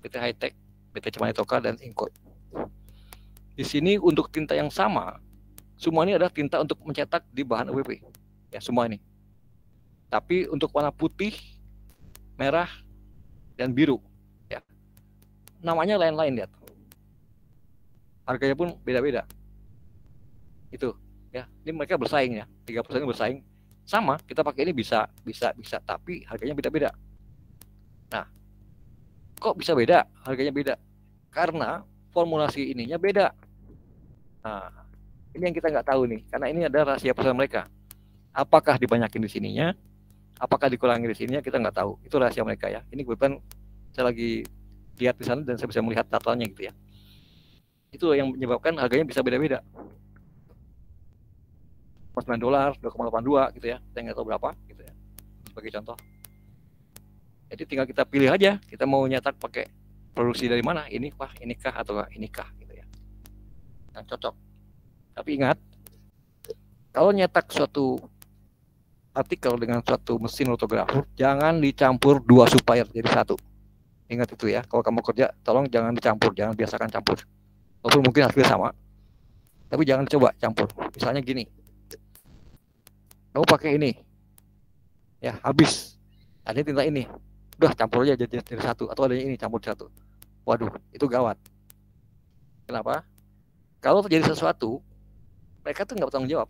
PT Hightech, PT Cimanitoka, dan Inco. Di sini untuk tinta yang sama, semua ini adalah tinta untuk mencetak di bahan UPP. Ya, semua ini. Tapi untuk warna putih, merah, dan biru, ya, namanya lain-lain lihat. Harganya pun beda-beda. Itu, ya. Ini mereka bersaing ya. 3 perusahaan bersaing. Sama, kita pakai ini bisa, tapi harganya beda-beda. Nah, kok bisa beda? Harganya beda. Karena formulasi ininya beda. Nah, ini yang kita nggak tahu nih, karena ini ada rahasia perusahaan mereka. Apakah dibanyakin di sininya? Apakah dikurangi di sininya? Kita nggak tahu. Itu rahasia mereka ya. Ini kebetulan saya lagi lihat di sana dan saya bisa melihat datanya gitu ya. Itu yang menyebabkan harganya bisa beda-beda. $9, 2,82 gitu ya. Saya nggak tahu berapa gitu ya. Sebagai contoh. Jadi tinggal kita pilih aja. Kita mau nyetak pakai produksi dari mana? Ini kah, atau inikah gitu ya. Yang cocok. Tapi ingat, kalau nyetak suatu artikel dengan suatu mesin litografer, jangan dicampur 2 supplier jadi 1. Ingat itu ya. Kalau kamu kerja, tolong jangan dicampur, jangan biasakan campur. Walaupun mungkin hasilnya sama, tapi jangan coba campur. Misalnya gini, kamu pakai ini, ya habis, ada tinta ini, udah campur aja jadi 1, atau ada ini campur 1. Waduh, itu gawat. Kenapa? Kalau terjadi sesuatu, mereka tuh nggak bertanggung jawab.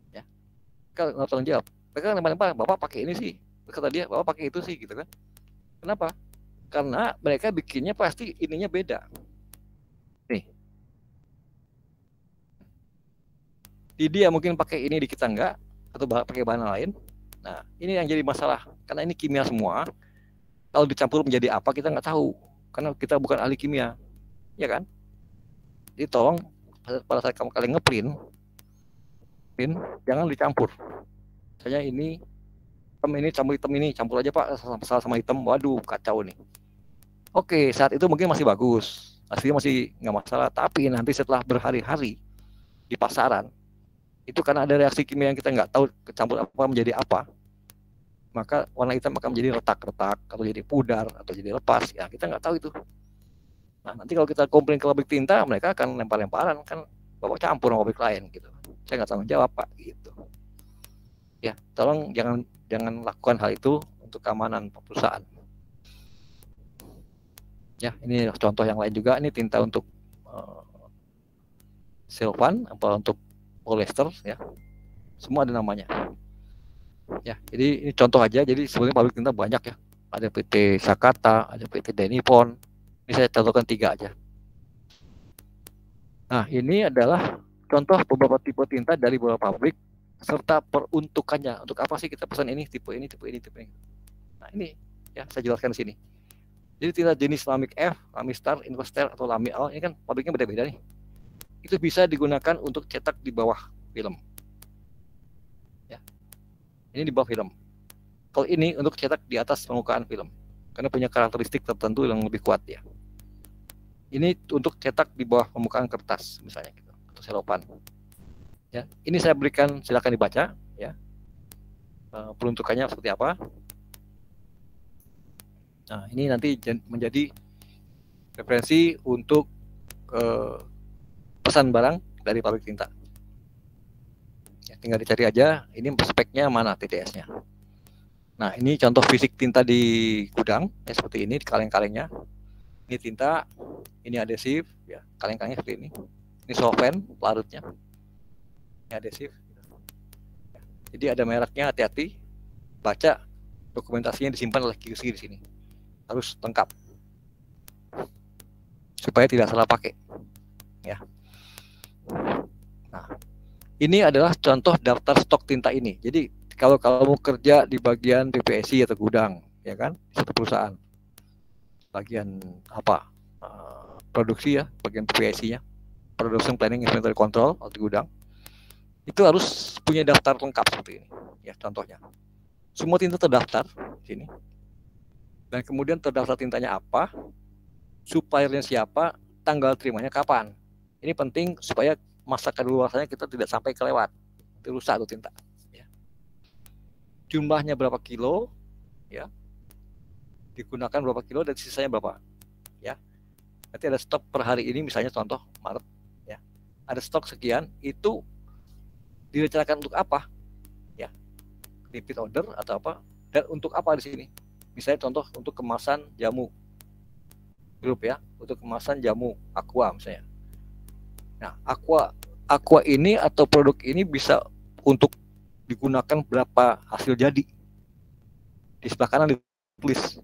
Ya, kalau nggak bertanggung jawab, mereka lempar-lempar, bapak pakai ini sih, kata dia, bapak pakai itu sih, gitu kan? Kenapa? Karena mereka bikinnya pasti ininya beda. Nih, di dia mungkin pakai ini, di kita enggak, atau pakai bahan lain. Nah, ini yang jadi masalah, karena ini kimia semua. Kalau dicampur menjadi apa kita nggak tahu, karena kita bukan ahli kimia, ya kan? Jadi tolong pada saat kamu kalian ngeprint, jangan dicampur. Misalnya ini campur hitam ini, campur aja pak sama hitam, waduh kacau nih. Oke, saat itu mungkin masih bagus, hasilnya masih nggak masalah. Tapi nanti setelah berhari-hari di pasaran, itu karena ada reaksi kimia yang kita nggak tahu kecampur apa menjadi apa, maka warna hitam akan menjadi retak-retak, atau jadi pudar, atau jadi lepas. Ya, kita nggak tahu itu. Nah, nanti kalau kita komplain ke pabrik tinta, mereka akan lempar-lemparan, kan Bapak campur sama pabrik lain gitu. Saya nggak tanggung jawab, Pak, gitu. Ya, tolong jangan lakukan hal itu untuk keamanan perusahaan. Ya, ini contoh yang lain juga. Ini tinta untuk silvan, apa untuk polyester, ya. Semua ada namanya. Ya, jadi ini contoh aja. Jadi sebenarnya pabrik tinta banyak ya. Ada PT Sakata, ada PT Denipon. Ini saya contohkan 3 aja. Nah, ini adalah contoh beberapa tipe tinta dari beberapa pabrik serta peruntukannya. Untuk apa sih kita pesan ini, tipe ini, tipe ini, tipe ini. Nah, ini ya saya jelaskan di sini. Jadi tinta jenis Lamik F, Lamistar, Investel, atau Lamial, ini kan pabriknya beda-beda nih. Itu bisa digunakan untuk cetak di bawah film. Ya. Ini di bawah film. Kalau ini untuk cetak di atas permukaan film. Karena punya karakteristik tertentu yang lebih kuat ya. Ini untuk cetak di bawah permukaan kertas misalnya gitu, atau selopan. Ya, ini saya berikan, silakan dibaca ya. Peruntukannya seperti apa. Nah, ini nanti menjadi referensi untuk pesan barang dari pabrik tinta. Ya, tinggal dicari aja, ini speknya mana TTS-nya. Nah, ini contoh fisik tinta di gudang, ya seperti ini, kaleng-kalengnya. Ini tinta, ini adesif, ya kaleng-kalengnya seperti ini. Ini solvent, pelarutnya. Ini adesif. Jadi ada mereknya, hati-hati. Baca dokumentasinya disimpan oleh QC di sini. Harus lengkap supaya tidak salah pakai ya. Nah, ini adalah contoh daftar stok tinta ini. Jadi kalau kamu kerja di bagian PPSI atau gudang ya kan, satu perusahaan bagian apa, produksi ya, bagian PPSI-nya, Production Planning Inventory Control atau gudang, itu harus punya daftar lengkap seperti ini ya. Contohnya semua tinta terdaftar sini. Dan kemudian terdaftar tintanya apa, suppliernya siapa, tanggal terimanya kapan. Ini penting supaya masa kadaluarsanya kita tidak sampai kelewat, itu rusak tuh tinta. Ya. Jumlahnya berapa kilo, ya, digunakan berapa kilo dan sisanya berapa, ya. Nanti ada stok per hari ini, misalnya contoh Maret, ya, ada stok sekian, itu direncanakan untuk apa, ya, repeat order atau apa, dan untuk apa di sini. Misalnya contoh untuk kemasan jamu grup ya, untuk kemasan jamu aqua misalnya. Nah, aqua ini atau produk ini bisa untuk digunakan berapa hasil jadi. Di sebelah kanan ditulis,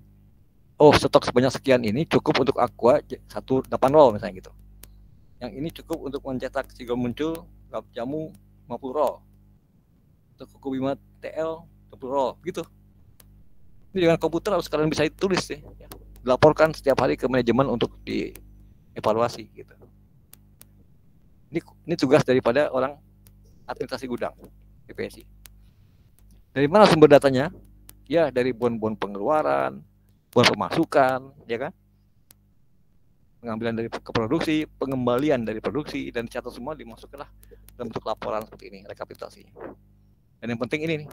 oh stok sebanyak sekian ini cukup untuk aqua 18 roll misalnya gitu. Yang ini cukup untuk mencetak Sigol Muncul jamu 50 roll. Untuk Kuku Bima TL 20 roll gitu. Ini dengan komputer harus kalian bisa tulis ya. Dilaporkan setiap hari ke manajemen untuk dievaluasi gitu. Ini tugas daripada orang administrasi gudang PPSI. Dari mana sumber datanya? Ya dari bon-bon pengeluaran, bon pemasukan, ya kan? Pengambilan dari keproduksi, pengembalian dari produksi, dan catat semua dimasukkanlah dalam bentuk laporan seperti ini, rekapitulasi. Dan yang penting ini nih.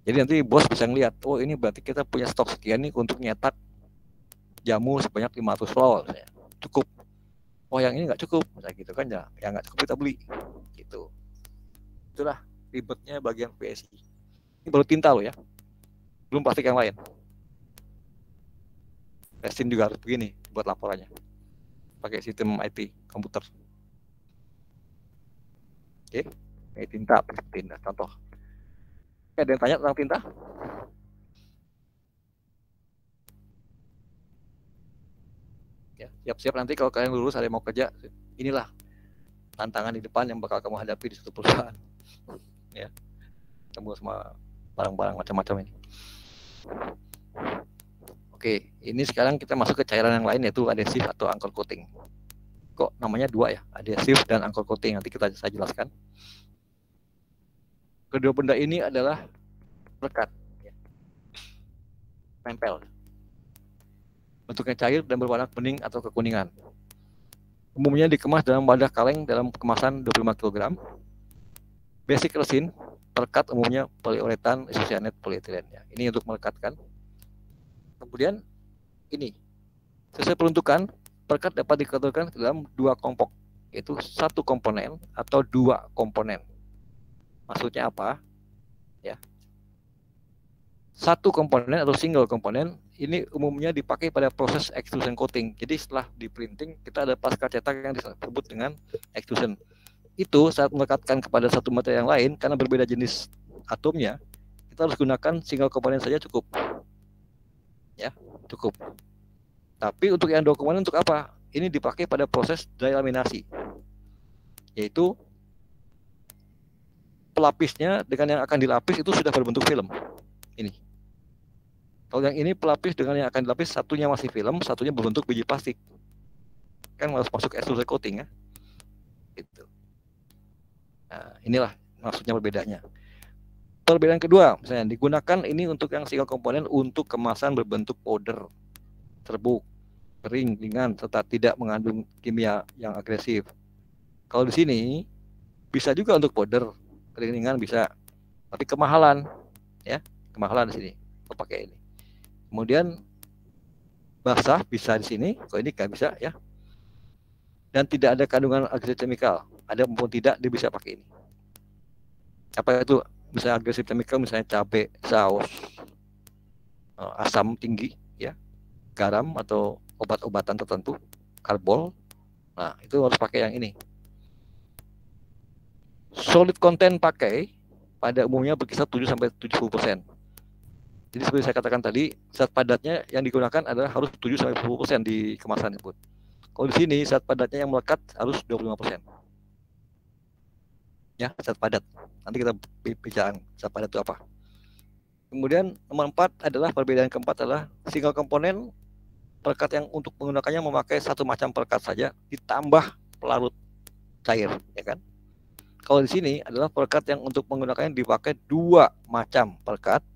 Jadi nanti bos bisa ngeliat, oh ini berarti kita punya stok sekian nih untuk nyetak jamu sebanyak 500 roll, cukup. Oh yang ini nggak cukup, misalnya gitu kan ya, yang nggak cukup kita beli, gitu. Itulah ribetnya bagian PSI. Ini baru tinta loh ya, belum plastik yang lain. Resin juga harus begini buat laporannya, pakai sistem IT komputer. Oke, ini tinta, contoh. Ada yang tanya tentang tinta? Ya, siap-siap nanti kalau kalian lulus ada yang mau kerja, inilah tantangan di depan yang bakal kamu hadapi di suatu perusahaan. Ya, ketemu sama barang-barang macam-macam ini. Oke, ini sekarang kita masuk ke cairan yang lain, yaitu adhesif atau anchor coating. Kok namanya dua ya, adhesif dan anchor coating, nanti saya jelaskan. Kedua benda ini adalah lekat, ya. Nempel. Bentuknya cair dan berwarna kuning atau kekuningan. Umumnya dikemas dalam wadah kaleng dalam kemasan 25 kg. Basic resin, perekat umumnya poliuretan, isocyanate, polietilen. Ya. Ini untuk melekatkan. Kemudian ini, sesuai peruntukan, perekat dapat dikategorikan dalam dua kelompok, yaitu satu komponen atau dua komponen. Maksudnya apa? Ya. Satu komponen atau single komponen ini umumnya dipakai pada proses extrusion coating. Jadi setelah di printing kita ada pasca cetak yang disebut dengan extrusion. Itu saat melekatkan kepada satu material yang lain karena berbeda jenis atomnya, kita harus gunakan single komponen saja cukup. Ya, cukup. Tapi untuk yang dua komponen untuk apa? Ini dipakai pada proses dry laminasi. Yaitu pelapisnya dengan yang akan dilapis itu sudah berbentuk film. Ini. Kalau yang ini pelapis dengan yang akan dilapis, satunya masih film, satunya berbentuk biji plastik. Kan harus masuk extrusion coating ya. Gitu. Nah, inilah maksudnya perbedaannya. Perbedaan kedua, misalnya digunakan ini untuk yang single komponen untuk kemasan berbentuk powder, serbuk, kering, ringan, serta tidak mengandung kimia yang agresif. Kalau di sini bisa juga untuk powder, kering, ringan bisa, tapi kemahalan, ya, kemahalan di sini. Kita pakai ini. Kemudian basah bisa di sini, kalau ini nggak bisa ya. Dan tidak ada kandungan agresif chemical, ada maupun tidak dia bisa pakai ini. Apa itu? Misalnya agresif chemical, misalnya cabai, saus, asam tinggi, ya, garam atau obat-obatan tertentu, karbol. Nah itu harus pakai yang ini. Solid content pakai pada umumnya berkisar 7-70%. Jadi seperti saya katakan tadi, zat padatnya yang digunakan adalah harus 7-10% di kemasan tersebut. Kalau di sini zat padatnya yang melekat harus 25%. Ya, zat padat. Nanti kita bicara zat padat itu apa. Kemudian nomor 4 adalah perbedaan keempat adalah single komponen perekat yang untuk menggunakannya memakai satu macam perekat saja ditambah pelarut cair, ya kan? Kalau di sini adalah perekat yang untuk menggunakannya dipakai dua macam perekat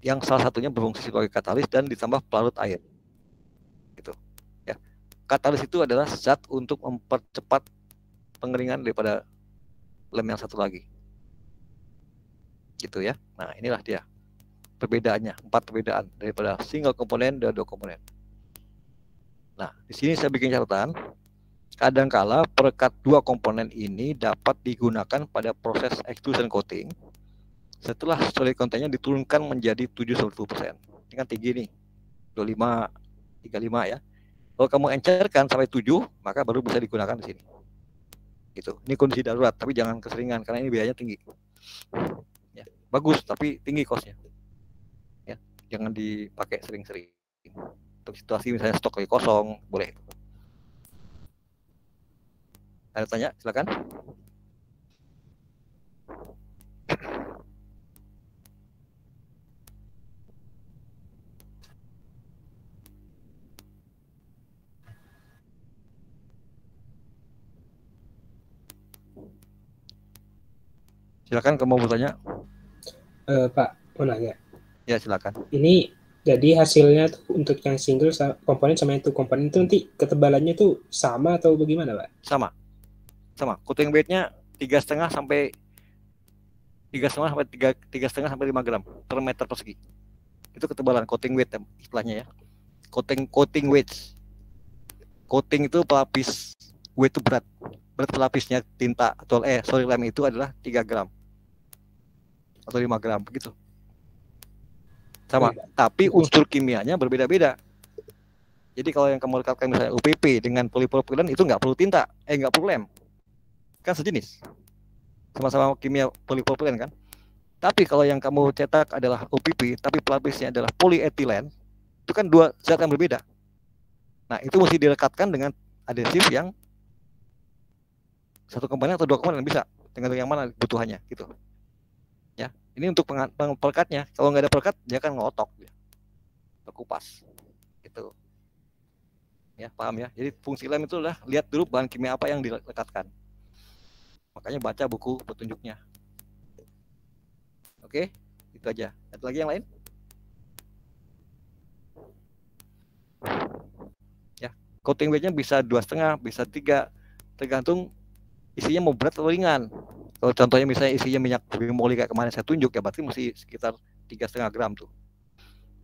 yang salah satunya berfungsi sebagai katalis dan ditambah pelarut air. Gitu. Ya. Katalis itu adalah zat untuk mempercepat pengeringan daripada lem yang satu lagi. Gitu ya. Nah, inilah dia perbedaannya, 4 perbedaan daripada single komponen dan dua komponen. Nah, di sini saya bikin catatan. Kadangkala perekat dua komponen ini dapat digunakan pada proses extrusion coating setelah solid contentnya diturunkan menjadi 7-10%. Ini kan tinggi nih, 25, 35 ya. Kalau kamu encerkan sampai 7, maka baru bisa digunakan di sini. Gitu. Ini kondisi darurat, tapi jangan keseringan karena ini biayanya tinggi. Ya, bagus, tapi tinggi cost-nya. Ya, jangan dipakai sering-sering. Untuk situasi misalnya stok lagi kosong, boleh. Ada tanya? Silakan. Silakan, kamu mau bertanya? Pak, mau nanya. Ya, silakan. Ini jadi hasilnya tuh untuk yang single komponen sama yang two komponen itu nanti ketebalannya tuh sama atau bagaimana, Pak? Sama. Coating weight-nya 3,5 sampai 3,5 sampai 5 gram per meter persegi. Itu ketebalan coating weight istilahnya ya. Coating weight. Coating itu pelapis, weight itu berat. Berat pelapisnya tinta atau lem itu adalah 3 gram atau 5 gram begitu. Sama, tapi unsur kimianya berbeda-beda. Jadi kalau yang kamu rekatkan misalnya UPP dengan polipropilen itu nggak perlu tinta, nggak perlu lem. Kan sejenis. Sama-sama kimia polipropilen kan. Tapi kalau yang kamu cetak adalah OPP, tapi pelapisnya adalah polietilen, itu kan dua zat yang berbeda. Nah, itu mesti direkatkan dengan adhesif yang satu komponen atau dua komponen bisa, dengan yang mana kebutuhannya gitu. Ya, ini untuk perekatnya. Kalau nggak ada perekat, dia kan ngotok, dia terkupas, gitu. Ya, paham ya? Jadi fungsi lem itu adalah lihat dulu bahan kimia apa yang dilekatkan. Makanya baca buku petunjuknya. Oke, itu aja. Ada lagi yang lain? Coating weightnya bisa 2,5, bisa 3, tergantung isinya mau berat atau ringan. Kalau contohnya misalnya isinya minyak brimoli kayak kemarin saya tunjuk, ya berarti mesti sekitar 3,5 gram tuh.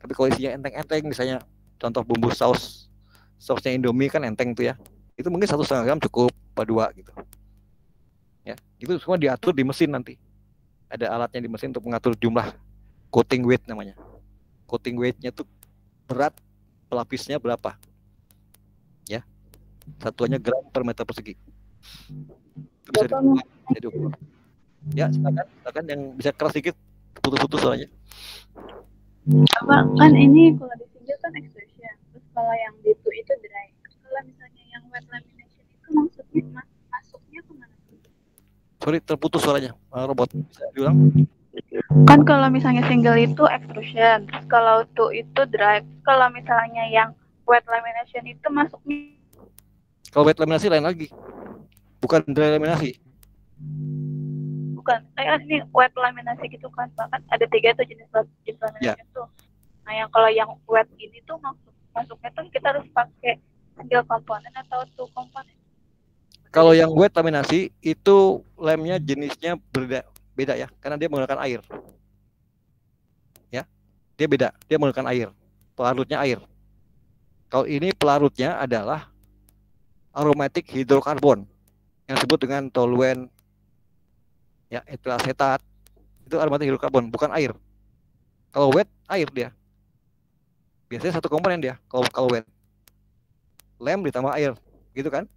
Tapi kalau isinya enteng-enteng, misalnya contoh bumbu sausnya Indomie kan enteng tuh ya, itu mungkin 1,5 gram cukup, apa 2 gitu. Ya, itu semua diatur di mesin nanti. Ada alatnya di mesin untuk mengatur jumlah coating weight namanya. Coating weight-nya tuh berat pelapisnya berapa. Ya. Satuannya gram per meter persegi. Itu bisa diukur. Ya, silakan yang bisa keras sedikit, putus-putus soalnya. Apa kan ini kalau di single kan extrusion, terus kalau yang D2 itu dry. Kalau misalnya yang wet lamination itu maksudnya masuknya kemana? Sorry, terputus suaranya. Robot, bisa diulang? Kan kalau misalnya single itu extrusion, terus kalau two itu dry. Kalau misalnya yang wet lamination itu masuknya. Kalau wet laminasi lain lagi, bukan dry laminasi. Bukan, ini wet laminasi gitu kan, bahkan ada 3 tuh jenis laminasi tuh. Nah yang kalau yang wet ini tuh masuknya tuh kita harus pakai single komponen atau two komponen. Kalau yang wet laminasi itu lemnya jenisnya beda ya, karena dia menggunakan air. Ya, dia beda, dia menggunakan air, pelarutnya air. Kalau ini pelarutnya adalah aromatic hidrokarbon yang disebut dengan toluen, ya, etil asetat. Itu aromatic hidrokarbon, bukan air. Kalau wet air dia. Biasanya satu komponen dia kalau wet. Lem ditambah air, gitu kan?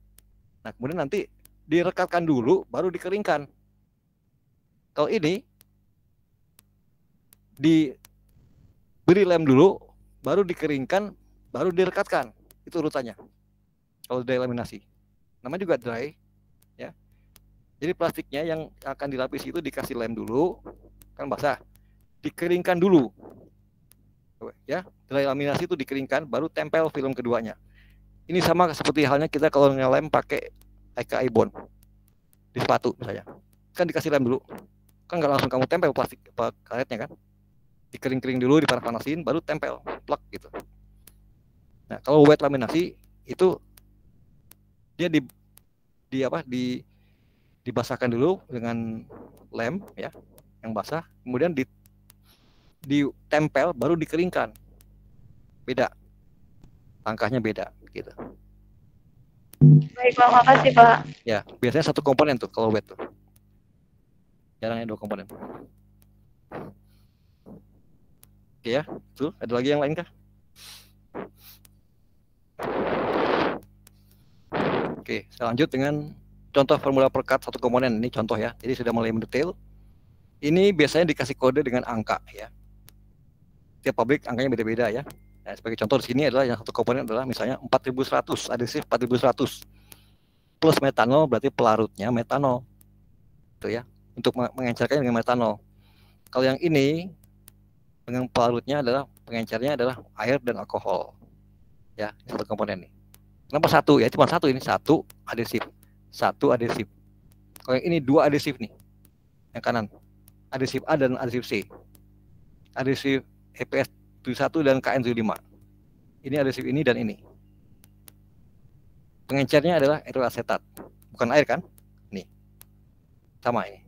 Nah, kemudian nanti direkatkan dulu baru dikeringkan. Kalau ini diberi lem dulu baru dikeringkan baru direkatkan. Itu urutannya. Kalau dry laminasi, namanya juga dry, ya. Jadi plastiknya yang akan dilapisi itu dikasih lem dulu, kan basah, dikeringkan dulu, ya. Dry laminasi itu dikeringkan, baru tempel film keduanya. Ini sama seperti halnya kita kalau ngelem pakai AKI bond di sepatu misalnya, kan dikasih lem dulu, kan nggak langsung kamu tempel plastik karetnya kan, dikering-kering dulu, dipanas-panasin, baru tempel, plak gitu. Nah kalau wet laminasi itu dia dibasahkan dulu dengan lem ya yang basah, kemudian ditempel baru dikeringkan. Beda, langkahnya beda gitu. Baik Pak, makasih Pak. Ya, biasanya satu komponen tuh kalau wet tuh, jarangnya 2 komponen. Oke ya, tuh ada lagi yang lain kah? Oke, saya lanjut dengan contoh formula perkat satu komponen. Ini contoh ya, jadi sudah mulai mendetail. Ini biasanya dikasih kode dengan angka ya. Tiap pabrik angkanya beda-beda ya. Nah, sebagai contoh di sini adalah yang satu komponen adalah misalnya 4100, adhesif 4100. Plus metanol berarti pelarutnya metanol. Itu ya, untuk mengencerkannya dengan metanol. Kalau yang ini dengan pelarutnya adalah pengencernya adalah air dan alkohol. Ya, satu komponen nih. Kenapa satu? Ya cuma satu, ini satu adhesif. Satu adhesif. Kalau yang ini 2 adhesif nih. Yang kanan. Adhesif A dan adhesif C. Adhesif EPS 71 dan KN75. Ini adhesif ini dan ini. Pengencernya adalah etil asetat. Bukan air kan? Nih. Sama ini.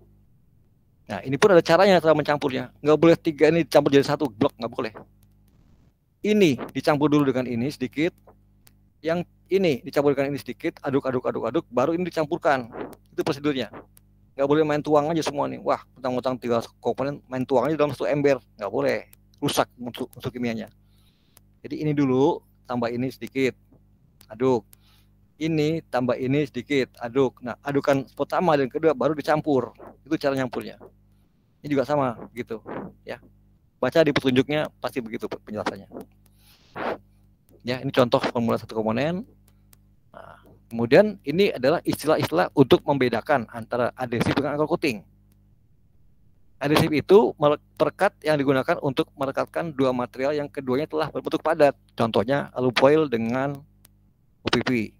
Nah, ini pun ada caranya cara mencampurnya. Nggak boleh 3 ini dicampur jadi satu blok, nggak boleh. Ini dicampur dulu dengan ini sedikit. Yang ini dicampurkan ini sedikit, aduk, baru ini dicampurkan. Itu prosedurnya. Nggak boleh main tuang aja semua nih. Wah, mentang-mentang 3 komponen main tuang aja dalam satu ember. Nggak boleh. Rusak unsur kimianya. Jadi ini dulu, tambah ini sedikit, aduk. Ini tambah ini sedikit, aduk. Nah, adukan pertama dan kedua baru dicampur. Itu cara nyampurnya. Ini juga sama gitu, ya. Baca di petunjuknya pasti begitu penjelasannya. Ya, ini contoh formula satu komponen. Nah, kemudian ini adalah istilah-istilah untuk membedakan antara adhesif dengan alkohol coating. Adhesif itu perekat yang digunakan untuk merekatkan 2 material yang keduanya telah berbentuk padat. Contohnya alufoil dengan OPP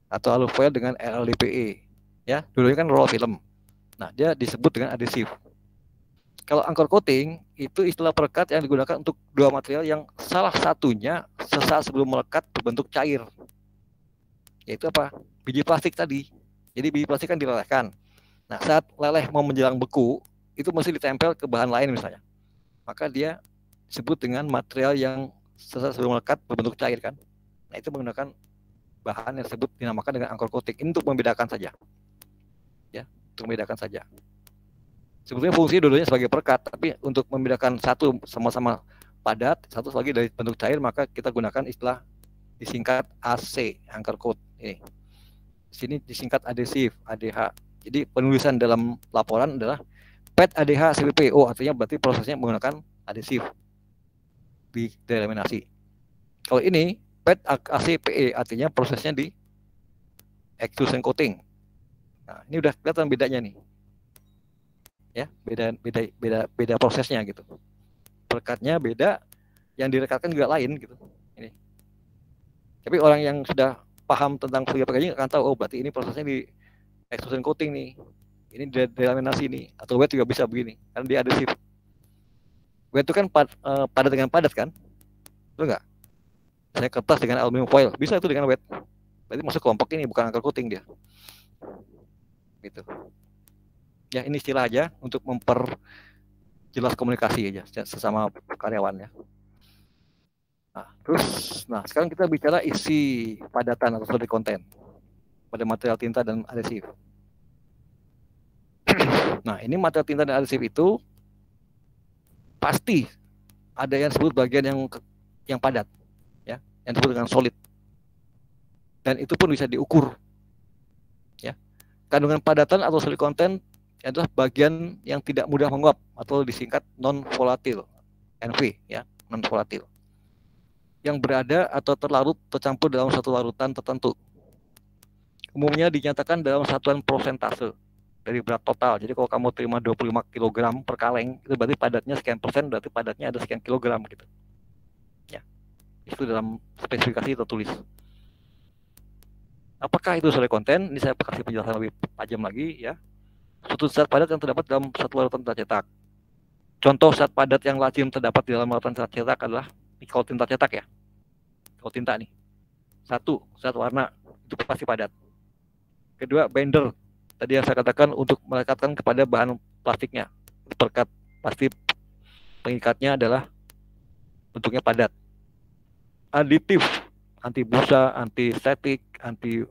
atau alufoil dengan LLDPE. Ya, dulunya kan roll film. Nah, dia disebut dengan adhesif. Kalau anchor coating itu istilah perekat yang digunakan untuk 2 material yang salah satunya sesaat sebelum melekat berbentuk cair. yaitu apa? Biji plastik tadi. Jadi biji plastik kan dilelehkan. Nah, saat leleh mau menjelang beku, itu mesti ditempel ke bahan lain misalnya. Maka dia disebut dengan material yang sesaat sebelum melekat berbentuk cair kan. Nah, itu menggunakan bahan yang disebut dinamakan dengan angkor coating. Ini untuk membedakan saja. Ya, untuk membedakan saja. Sebetulnya fungsi dua-duanya sebagai perekat, tapi untuk membedakan satu sama-sama padat, satu lagi dari bentuk cair, maka kita gunakan istilah disingkat AC, anchor coat. Ini. Di sini disingkat adhesif, ADH. Jadi penulisan dalam laporan adalah PET ADH CPP. Oh, artinya berarti prosesnya menggunakan adhesif di delaminasi. Kalau ini PET ACPE, artinya prosesnya di extrusion coating. Nah, ini udah kelihatan bedanya nih. Ya, beda prosesnya gitu. Perekatnya beda, yang direkatkan juga lain gitu. Ini. Tapi orang yang sudah paham tentang fluid packaging akan tahu, oh berarti ini prosesnya di extrusion coating nih. Ini delaminasi nih, atau wet juga bisa begini, karena dia adhesif. Wet itu kan padat dengan padat kan? Betul nggak? Saya kertas dengan aluminium foil, bisa itu dengan wet. Berarti masuk kelompok ini, bukan anchor coating dia. Gitu. Ya, ini istilah aja untuk memperjelas komunikasi aja sesama karyawan ya. Nah, sekarang kita bicara isi padatan atau solid content pada material tinta dan adhesif. Nah, ini material tinta dan adhesif itu pasti ada yang disebut bagian yang padat, ya, yang disebut dengan solid. Dan itu pun bisa diukur. Ya. Kandungan padatan atau solid content adalah bagian yang tidak mudah menguap atau disingkat non volatil, NV, ya, non volatil, yang berada atau terlarut tercampur dalam satu larutan tertentu. Umumnya dinyatakan dalam satuan prosentase dari berat total. Jadi kalau kamu terima 25 kg per kaleng, itu berarti padatnya sekian persen, berarti padatnya ada sekian kilogram gitu. Ya. Itu dalam spesifikasi tertulis. Apakah itu solid content? Ini saya kasih penjelasan lebih tajam lagi ya. Suatu zat padat yang terdapat dalam satu larutan tinta cetak. Contoh zat padat yang lazim terdapat di dalam larutan tinta cetak adalah kalau tinta cetak ya. Kalau tinta nih. Satu, zat warna itu pasti padat. Kedua, binder. Tadi yang saya katakan untuk melekatkan kepada bahan plastiknya. Perekat pasti pengikatnya adalah bentuknya padat. Aditif, anti busa, anti statik, anti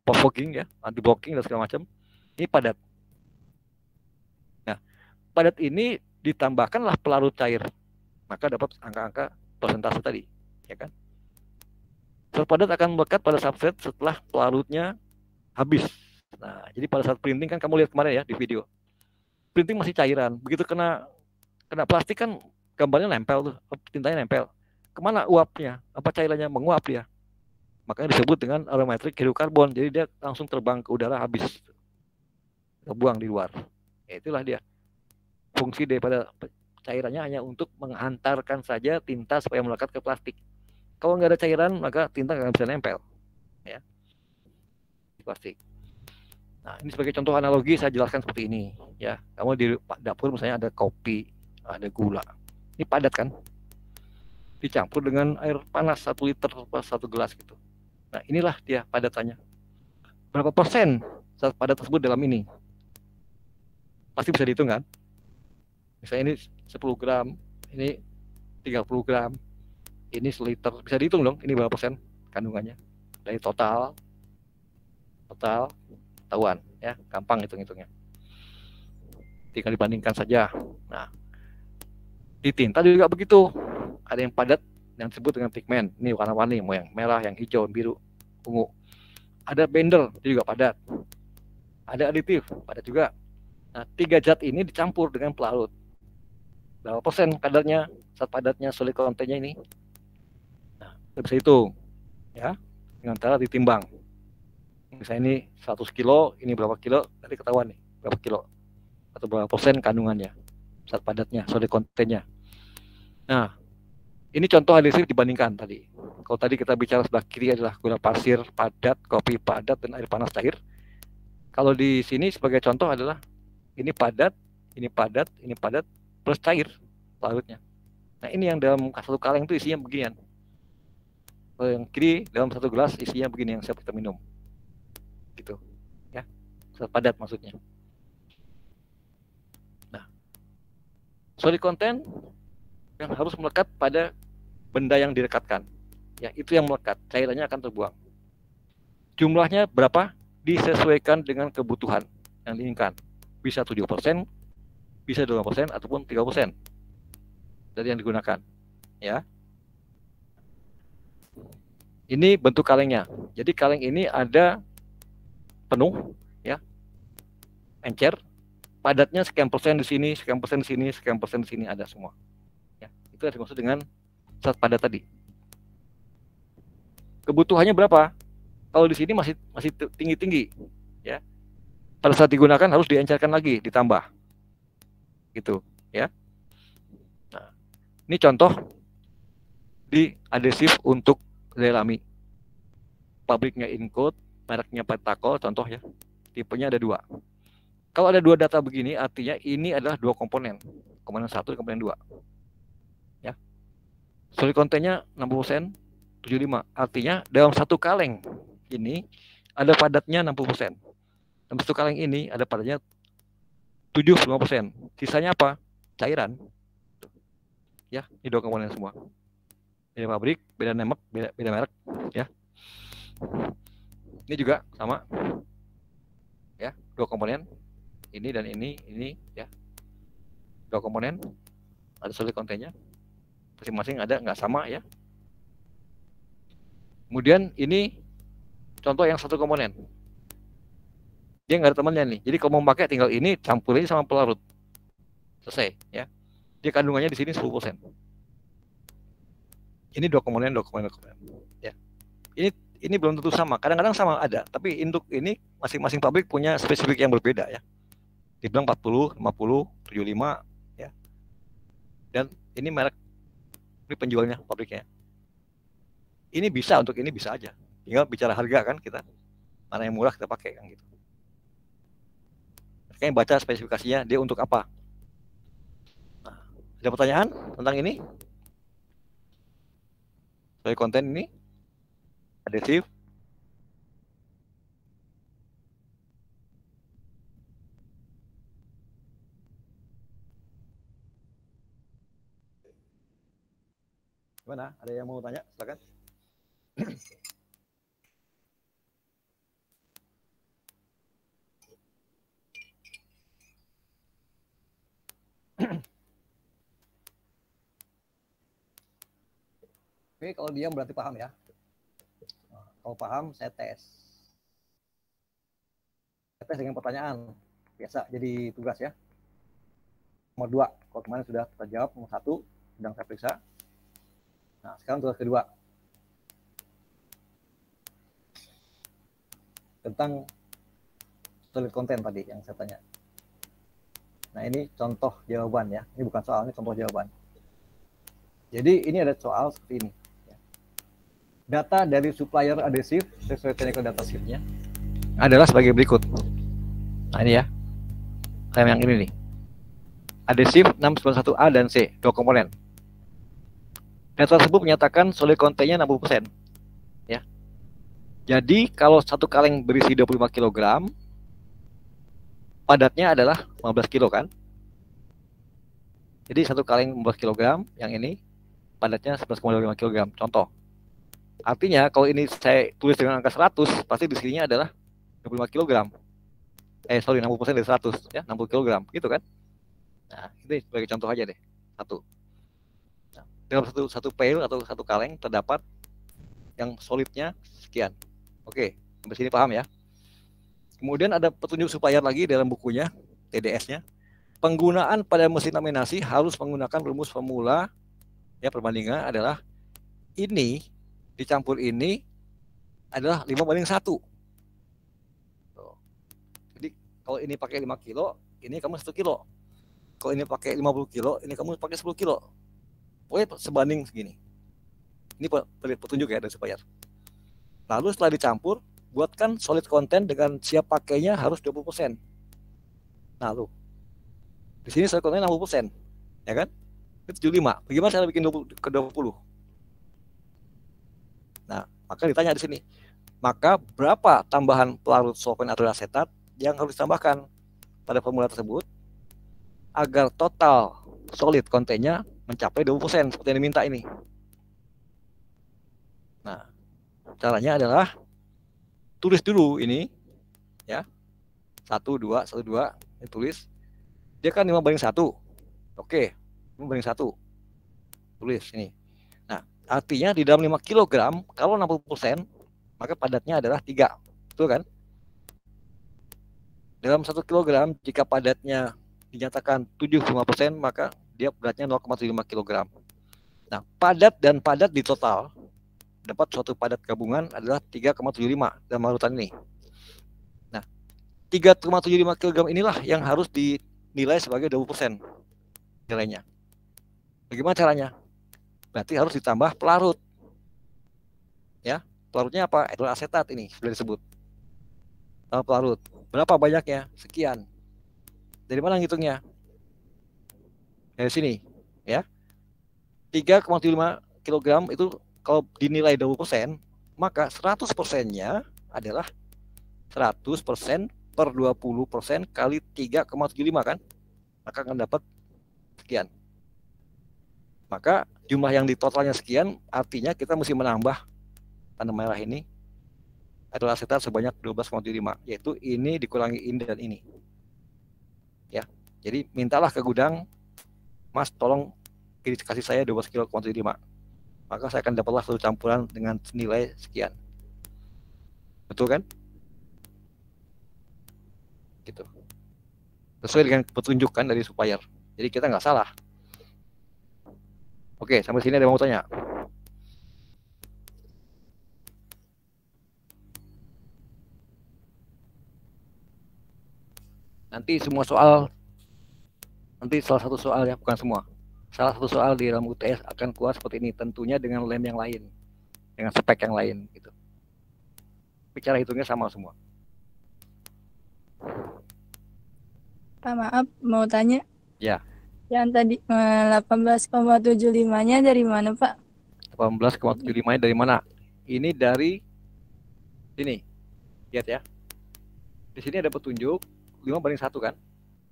fogging ya, anti blocking dan segala macam. Ini padat. Nah, padat ini ditambahkanlah pelarut cair, maka dapat angka-angka persentase tadi, ya kan? Zat padat akan melekat pada substrate setelah pelarutnya habis. Nah, jadi pada saat printing kan kamu lihat kemarin ya di video, printing masih cairan, begitu kena plastik kan gambarnya nempel tuh, tintanya nempel. Kemana uapnya? Apa cairannya menguap dia? Makanya disebut dengan aromatic hidrokarbon. Jadi dia langsung terbang ke udara habis. Terbuang di luar. Ya, itulah dia. Fungsi daripada cairannya hanya untuk menghantarkan saja tinta supaya melekat ke plastik. Kalau nggak ada cairan, maka tinta nggak bisa nempel. Ya. Di plastik. Nah, ini sebagai contoh analogi saya jelaskan seperti ini. Ya, kamu di dapur misalnya ada kopi, ada gula. Ini padat kan? Dicampur dengan air panas 1 liter per 1 gelas gitu. Nah, inilah dia padatannya. Berapa persen zat padat tersebut dalam ini? Pasti bisa dihitung kan? Misalnya ini 10 gram, ini 30 gram, ini seliter. Bisa dihitung dong, ini berapa persen kandungannya dari total tahuan ya, gampang hitung-hitungnya. Tinggal dibandingkan saja. Nah, di tinta juga begitu. Ada yang padat yang disebut dengan pigmen. Ini warna-warni, mau yang merah, yang hijau, biru, ungu. Ada binder, itu juga padat. Ada aditif, padat juga. Nah, 3 zat ini dicampur dengan pelarut. Berapa persen kadarnya, zat padatnya, solid content-nya ini? Nah, bisa hitung. Ya, dengan cara ditimbang. Misalnya ini 100 kilo, ini berapa kilo, nanti ketahuan nih, berapa kilo. Atau berapa persen kandungannya, zat padatnya, solid content-nya. Nah, ini contoh adhesif dibandingkan tadi. Kalau tadi kita bicara sebelah kiri adalah gula pasir padat, kopi padat, dan air panas cair. Kalau di sini sebagai contoh adalah ini padat, plus cair larutnya. Nah, ini yang dalam satu kaleng itu isinya beginian. Kalau yang kiri dalam satu gelas isinya begini yang siap kita minum. Gitu. Ya. Padat maksudnya. Nah, solid content yang harus melekat pada benda yang direkatkan. Ya, itu yang melekat, cairannya akan terbuang. Jumlahnya berapa? Disesuaikan dengan kebutuhan yang diinginkan. Bisa 7%, bisa 2%, ataupun 3% dari yang digunakan. Ya. Ini bentuk kalengnya. Jadi kaleng ini ada penuh, ya, encer, padatnya sekian persen di sini, sekian persen di sini, sekian persen di sini, ada semua. Ya, itu yang dimaksud dengan zat padat tadi. Kebutuhannya berapa? Kalau di sini masih tinggi-tinggi, ya. Pada saat digunakan harus diencerkan lagi, ditambah, gitu, ya. Nah, ini contoh di adhesif untuk Delamy. Pabriknya Incode, mereknya Petako, contoh ya. Tipenya ada 2. Kalau ada 2 data begini, artinya ini adalah 2 komponen. Komponen 1 dan komponen 2. Ya. Solid content-nya 60%, 75. Artinya dalam satu kaleng ini ada padatnya 60%. Dalam satu kaleng ini ada padatnya 75%. Sisanya apa? Cairan. Ya, ini 2 komponen semua. Beda pabrik, beda merek, beda merek, ya. Ini juga sama, ya, 2 komponen, ini dan ini, ya, 2 komponen, ada solid content-nya, masing-masing ada nggak sama, ya. Kemudian ini contoh yang 1 komponen, dia nggak ada temannya nih, jadi kalau mau pakai tinggal ini campurin sama pelarut, selesai, ya. Dia kandungannya di sini 10%. Ini 2 komponen, ya. Ini belum tentu sama. Kadang-kadang sama ada, tapi untuk ini masing-masing pabrik punya spesifik yang berbeda, ya. Dibilang 40, 50, 75, ya. Dan ini merek, ini penjualnya, pabriknya. Ini bisa, untuk ini bisa aja. Tinggal bicara harga kan kita. Mana yang murah kita pakai kan gitu. Kayaknya baca spesifikasinya dia untuk apa. Nah, ada pertanyaan tentang ini? Soal konten ini adhesif. Gimana? Ada yang mau tanya? Silakan. Oke, kalau diam berarti paham ya. Nah, kalau paham, saya tes. Saya tes dengan pertanyaan. Biasa jadi tugas ya. Nomor 2, kalau kemarin sudah terjawab. Nomor 1, sedang saya periksa. Nah, sekarang tugas kedua. Tentang solid content tadi yang saya tanya. Nah, ini contoh jawaban ya. Ini bukan soal, ini contoh jawaban. Jadi ini ada soal seperti ini. Data dari supplier adhesif sesuai technical data sheet-nya adalah sebagai berikut. Nah, ini ya. Klaim yang ini nih. Adhesif 691A dan C, 2 komponen. Data tersebut menyatakan solid content-nya 60%. Ya. Jadi kalau satu kaleng berisi 25 kg, padatnya adalah 15 kg kan? Jadi satu kaleng 15 kg, yang ini padatnya 11,25 kg. Contoh. Artinya kalau ini saya tulis dengan angka 100, pasti di sininya adalah 25 kg. 60% dari 100 ya, 60 kg, gitu kan? Nah, ini sebagai contoh aja deh. Satu. Nah, dalam satu pail atau satu kaleng terdapat yang solidnya sekian. Oke, sampai sini paham ya? Kemudian ada petunjuk supplier lagi dalam bukunya, TDS-nya. Penggunaan pada mesin laminasi harus menggunakan rumus formula ya, perbandingan adalah ini dicampur ini adalah 5:1. Jadi kalau ini pakai 5 kilo, ini kamu 1 kilo. Kalau ini pakai 50 kilo, ini kamu pakai 10 kilo. Pokoknya sebanding segini. Ini petunjuk ya dari supplier. Lalu setelah dicampur, buatkan solid content dengan siap pakainya harus 20%. Lalu di sini solid content 60%, ya kan? Itu 75. Bagaimana cara bikin 20 ke 20? Maka ditanya di sini, maka berapa tambahan pelarut solvent atau asetat yang harus ditambahkan pada formula tersebut agar total solid kontennya mencapai 20% seperti yang diminta ini. Nah, caranya adalah tulis dulu ini ya. 1 2 1 2 ini tulis. Dia kan 5/1. Oke, 5/1. Tulis ini. Nah, artinya di dalam 5 kg kalau 60%, maka padatnya adalah 3. Betul kan? Dalam 1 kg jika padatnya dinyatakan 75%, maka dia beratnya 0,75 kg. Nah, padat dan padat di total dapat suatu padat gabungan adalah 3,75 dalam larutan ini. Nah, 3,75 kg inilah yang harus dinilai sebagai 20% nilainya. Bagaimana caranya? Berarti harus ditambah pelarut. Ya, pelarutnya apa? Etil asetat ini sudah disebut. Tambah pelarut. Berapa banyaknya? Sekian. Dari mana ngitungnya? Dari sini, ya. 3,75 kg itu kalau dinilai 20%, maka 100%-nya adalah 100% per 20% kali 3,75 kan? Maka akan dapat sekian. Maka jumlah yang di totalnya sekian, artinya kita mesti menambah tanda merah ini adalah asetat sebanyak 12,75, yaitu ini dikurangi ini dan ini. Ya. Jadi mintalah ke gudang, Mas tolong kasih saya 12,5 kg. Maka saya akan dapatlah satu campuran dengan nilai sekian. Betul kan? Gitu. Sesuai dengan petunjuk kan dari supplier. Jadi kita nggak salah. Oke, sampai sini ada yang mau tanya? Nanti semua soal, nanti salah satu soal ya, bukan semua. Salah satu soal di dalam UTS akan keluar seperti ini, tentunya dengan lem yang lain, dengan spek yang lain gitu. Bicara hitungnya sama semua. Pak, maaf mau tanya. Ya. Yang tadi 18,75-nya dari mana, Pak? 18,75-nya dari mana? Ini dari sini. Lihat ya. Di sini ada petunjuk 5/1 kan?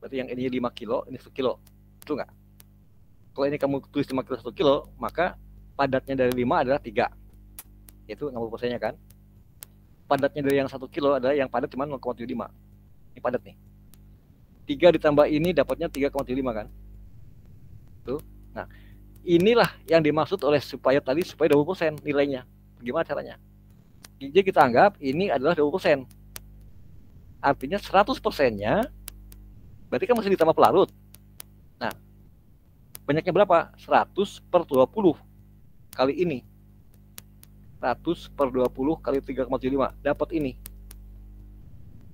Berarti yang ini 5 kilo, ini 1 kilo. Betul nggak? Kalau ini kamu tulis 5 kilo 1 kilo, maka padatnya dari 5 adalah 3. Itu 60%-nya kan? Padatnya dari yang 1 kilo adalah yang padat cuma 0,75. Ini padat nih. 3 ditambah ini dapatnya 3,75 kan? Tuh. Nah, inilah yang dimaksud oleh supplier tadi supaya 20% nilainya. Gimana caranya? Jadi kita anggap ini adalah 20%. Artinya 100%-nya berarti kan mesti ditambah pelarut. Nah, banyaknya berapa? 100 per 20 kali ini. 100 per 20 kali 3,75 dapat ini.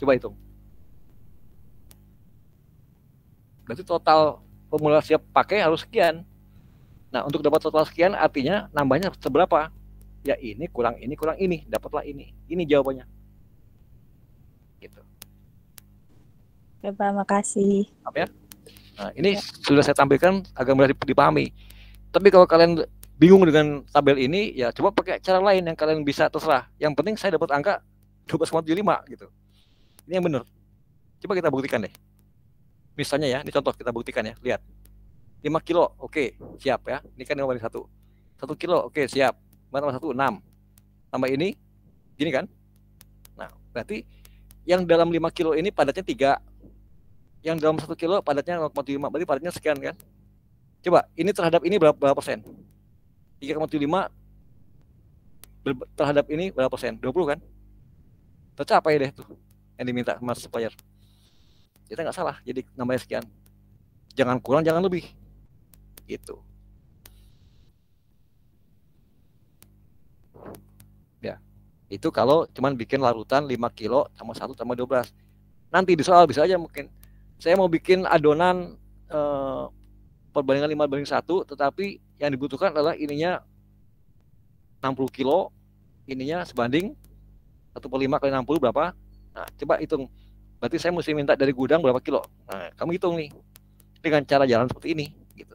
Coba hitung. Berarti total formula siap pakai harus sekian. Nah, untuk dapat total sekian artinya nambahnya seberapa? Ya ini kurang ini, dapatlah ini. Ini jawabannya. Gitu. Ya, Pak, makasih. Apa ya? Nah, ini sudah saya tampilkan agar mudah dipahami. Tapi kalau kalian bingung dengan tabel ini, ya coba pakai cara lain yang kalian bisa, terserah. Yang penting saya dapat angka 12,75 gitu. Ini yang benar. Coba kita buktikan deh. Misalnya ya, ini contoh kita buktikan ya. Lihat. 5 kilo, oke, siap ya. Ini kan 5/1. 1 kilo, oke, siap. 5 tambah 1, 6. Tambah ini, gini kan? Nah, berarti yang dalam 5 kilo ini padatnya 3. Yang dalam 1 kilo padatnya 0,75. Berarti padatnya sekian kan? Coba, ini terhadap ini berapa persen? 3,75 terhadap ini berapa persen? 20 kan? Tercapai deh tuh yang diminta sama supplier. Kita nggak salah, jadi namanya sekian. Jangan kurang, jangan lebih. Gitu. Ya, itu kalau cuman bikin larutan 5 kilo sama 1 tambah 12. Nanti di soal bisa aja mungkin. Saya mau bikin adonan perbandingan 5/1, tetapi yang dibutuhkan adalah ininya 60 kilo, ininya sebanding 1/5 kali 60 berapa? Nah, coba hitung. Berarti saya mesti minta dari gudang berapa kilo. Nah, kamu hitung nih. Dengan cara jalan seperti ini gitu.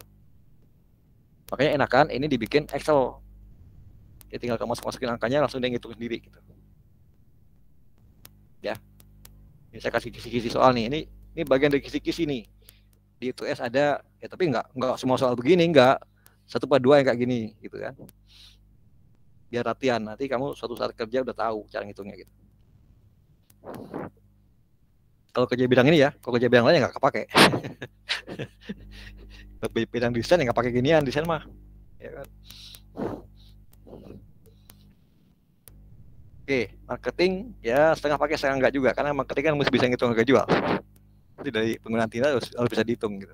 Makanya enakan ini dibikin Excel. Dia tinggal kamu masukin angkanya, langsung dia ngitung sendiri gitu. Ya. Ini saya kasih kisi-kisi soal nih. Ini bagian dari kisi-kisi nih. Di ITS ada, ya tapi enggak semua soal begini, enggak. 1/2 yang kayak gini gitu kan. Biar latihan, nanti kamu suatu saat kerja udah tahu cara ngitungnya gitu. Kalau kerja bidang ini ya, kalau kerja bidang lain ya nggak kepake. Lebih bidang desain ya nggak pakai ginian, desain mah. Ya kan? Oke, marketing ya setengah pakai setengah enggak juga, karena marketing kan mesti bisa ngitung harga jual. Jadi dari penggunaan tindak harus bisa dihitung gitu.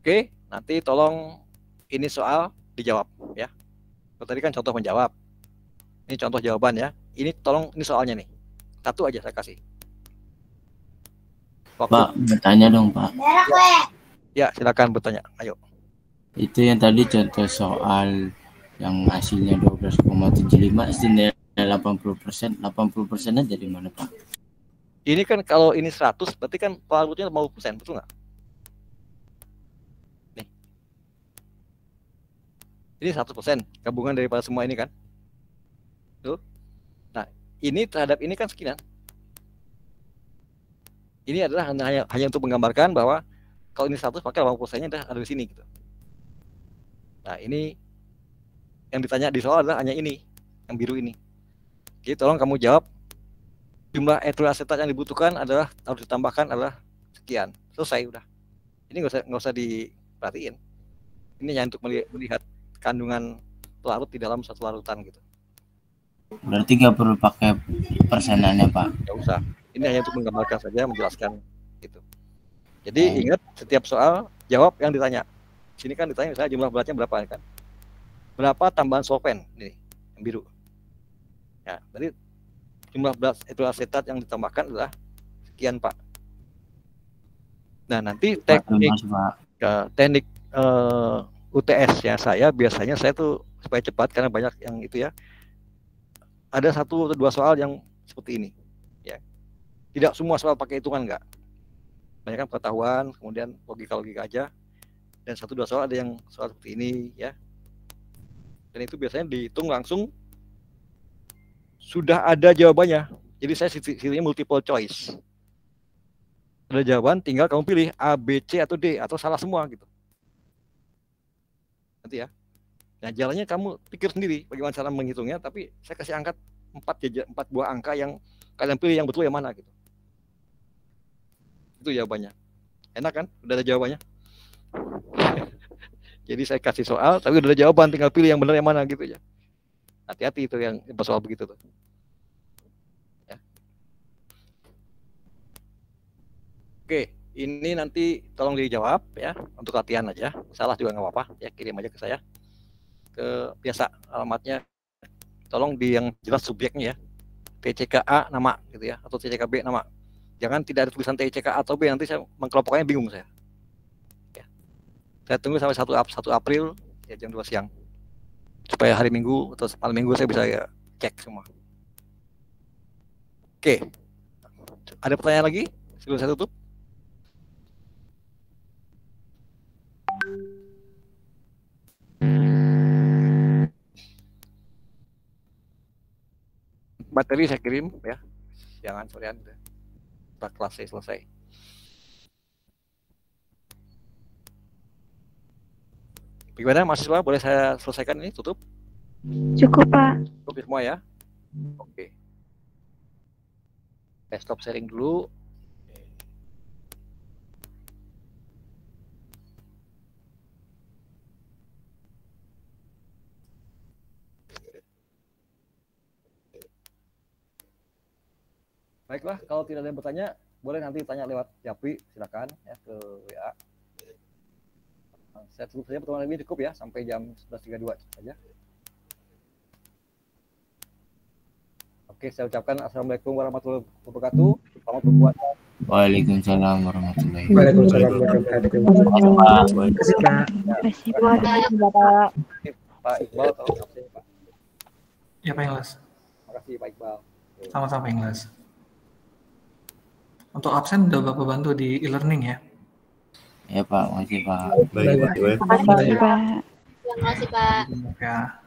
Oke, nanti tolong ini soal dijawab ya. Tadi kan contoh menjawab. Ini contoh jawaban ya. Ini tolong, ini soalnya nih. Satu aja saya kasih. Pak, bertanya dong, Pak. Ya, silakan bertanya. Ayo. Itu yang tadi contoh soal yang hasilnya 12,75 itu nilai 80%. 80%-nya dari mana, Pak? Ini kan kalau ini 100, berarti kan pelarunya 50%, betul nggak? Nih. Ini 100%, gabungan daripada semua ini kan? Tuh. Nah, ini terhadap ini kan sekian. Ini adalah hanya untuk menggambarkan bahwa kalau ini 100, maka 80%-nya ada di sini gitu. Nah, ini yang ditanya di soal adalah hanya ini, yang biru ini. Jadi tolong kamu jawab, jumlah etil asetat yang dibutuhkan adalah harus ditambahkan adalah sekian. Selesai udah. Ini nggak usah diperhatiin. Ini hanya untuk melihat kandungan pelarut di dalam satu larutan gitu. Berarti nggak perlu pakai persenannya, Pak? Nggak usah. Ini hanya untuk menggambarkan saja, menjelaskan gitu. Jadi ingat, setiap soal jawab yang ditanya. Sini kan ditanya misalnya jumlah beratnya berapa kan? Berapa tambahan solvent ini yang biru? Ya, berarti jumlah berat etil asetat yang ditambahkan adalah sekian, Pak. Nah, nanti teknik UTS ya, biasanya saya tuh supaya cepat karena banyak yang itu ya. Ada 1 atau 2 soal yang seperti ini ya. Tidak semua soal pakai hitungan, enggak. Banyak kan pengetahuan, kemudian logika aja. Dan 1-2 soal ada yang soal seperti ini ya. Dan itu biasanya dihitung langsung sudah ada jawabannya. Jadi saya sistemnya multiple choice. Ada jawaban, tinggal kamu pilih A, B, C atau D atau salah semua gitu. Nanti ya. Nah, jalannya kamu pikir sendiri bagaimana cara menghitungnya, tapi saya kasih angkat 4 buah angka yang kalian pilih yang betul yang mana gitu. Itu jawabannya. Enak kan? Udah ada jawabannya. Jadi saya kasih soal, tapi udah ada jawaban, tinggal pilih yang benar yang mana gitu ya. Hati-hati itu yang soal begitu tuh. Ya. Oke, ini nanti tolong dijawab ya, untuk latihan aja. Salah juga nggak apa-apa, ya kirim aja ke saya. Ke biasa alamatnya, tolong di yang jelas subjeknya ya. TCKA nama gitu ya, atau TCKB nama. Jangan tidak ada tulisan TCKA atau B, nanti saya mengkelompoknya bingung saya. Saya tunggu sampai 1 April ya, jam 2 siang. Supaya hari Minggu atau malam Minggu saya bisa ya, cek semua. Oke. Ada pertanyaan lagi sebelum saya tutup? Materi saya kirim ya. Jangan sorean. Kelas saya selesai. Bagaimana mahasiswa? Boleh saya selesaikan ini? Tutup? Cukup, Pak. Cukup semua ya? Oke. Saya stop sharing dulu. Baiklah, kalau tidak ada yang bertanya, boleh nanti tanya lewat Japri, silakan ya ke WA. Saya tutup saja pertemuan ini cukup ya, sampai jam 11.32 saja. Oke, saya ucapkan Assalamualaikum warahmatullahi wabarakatuh. Selamat berpuasa. Waalaikumsalam warahmatullahi Waalaikumsalam warahmatullahi wabarakatuh. Pak Iqbal, tolong absen, Pak. Ya, Pak Ingles. Terima kasih, Pak Iqbal. Sama-sama, Ingles. Untuk absen udah Bapak bantu di e-learning ya? Ya, Pak. Makasih, Pak. Baik, Pak. Terima kasih, Pak. Terima kasih, Pak. Ya.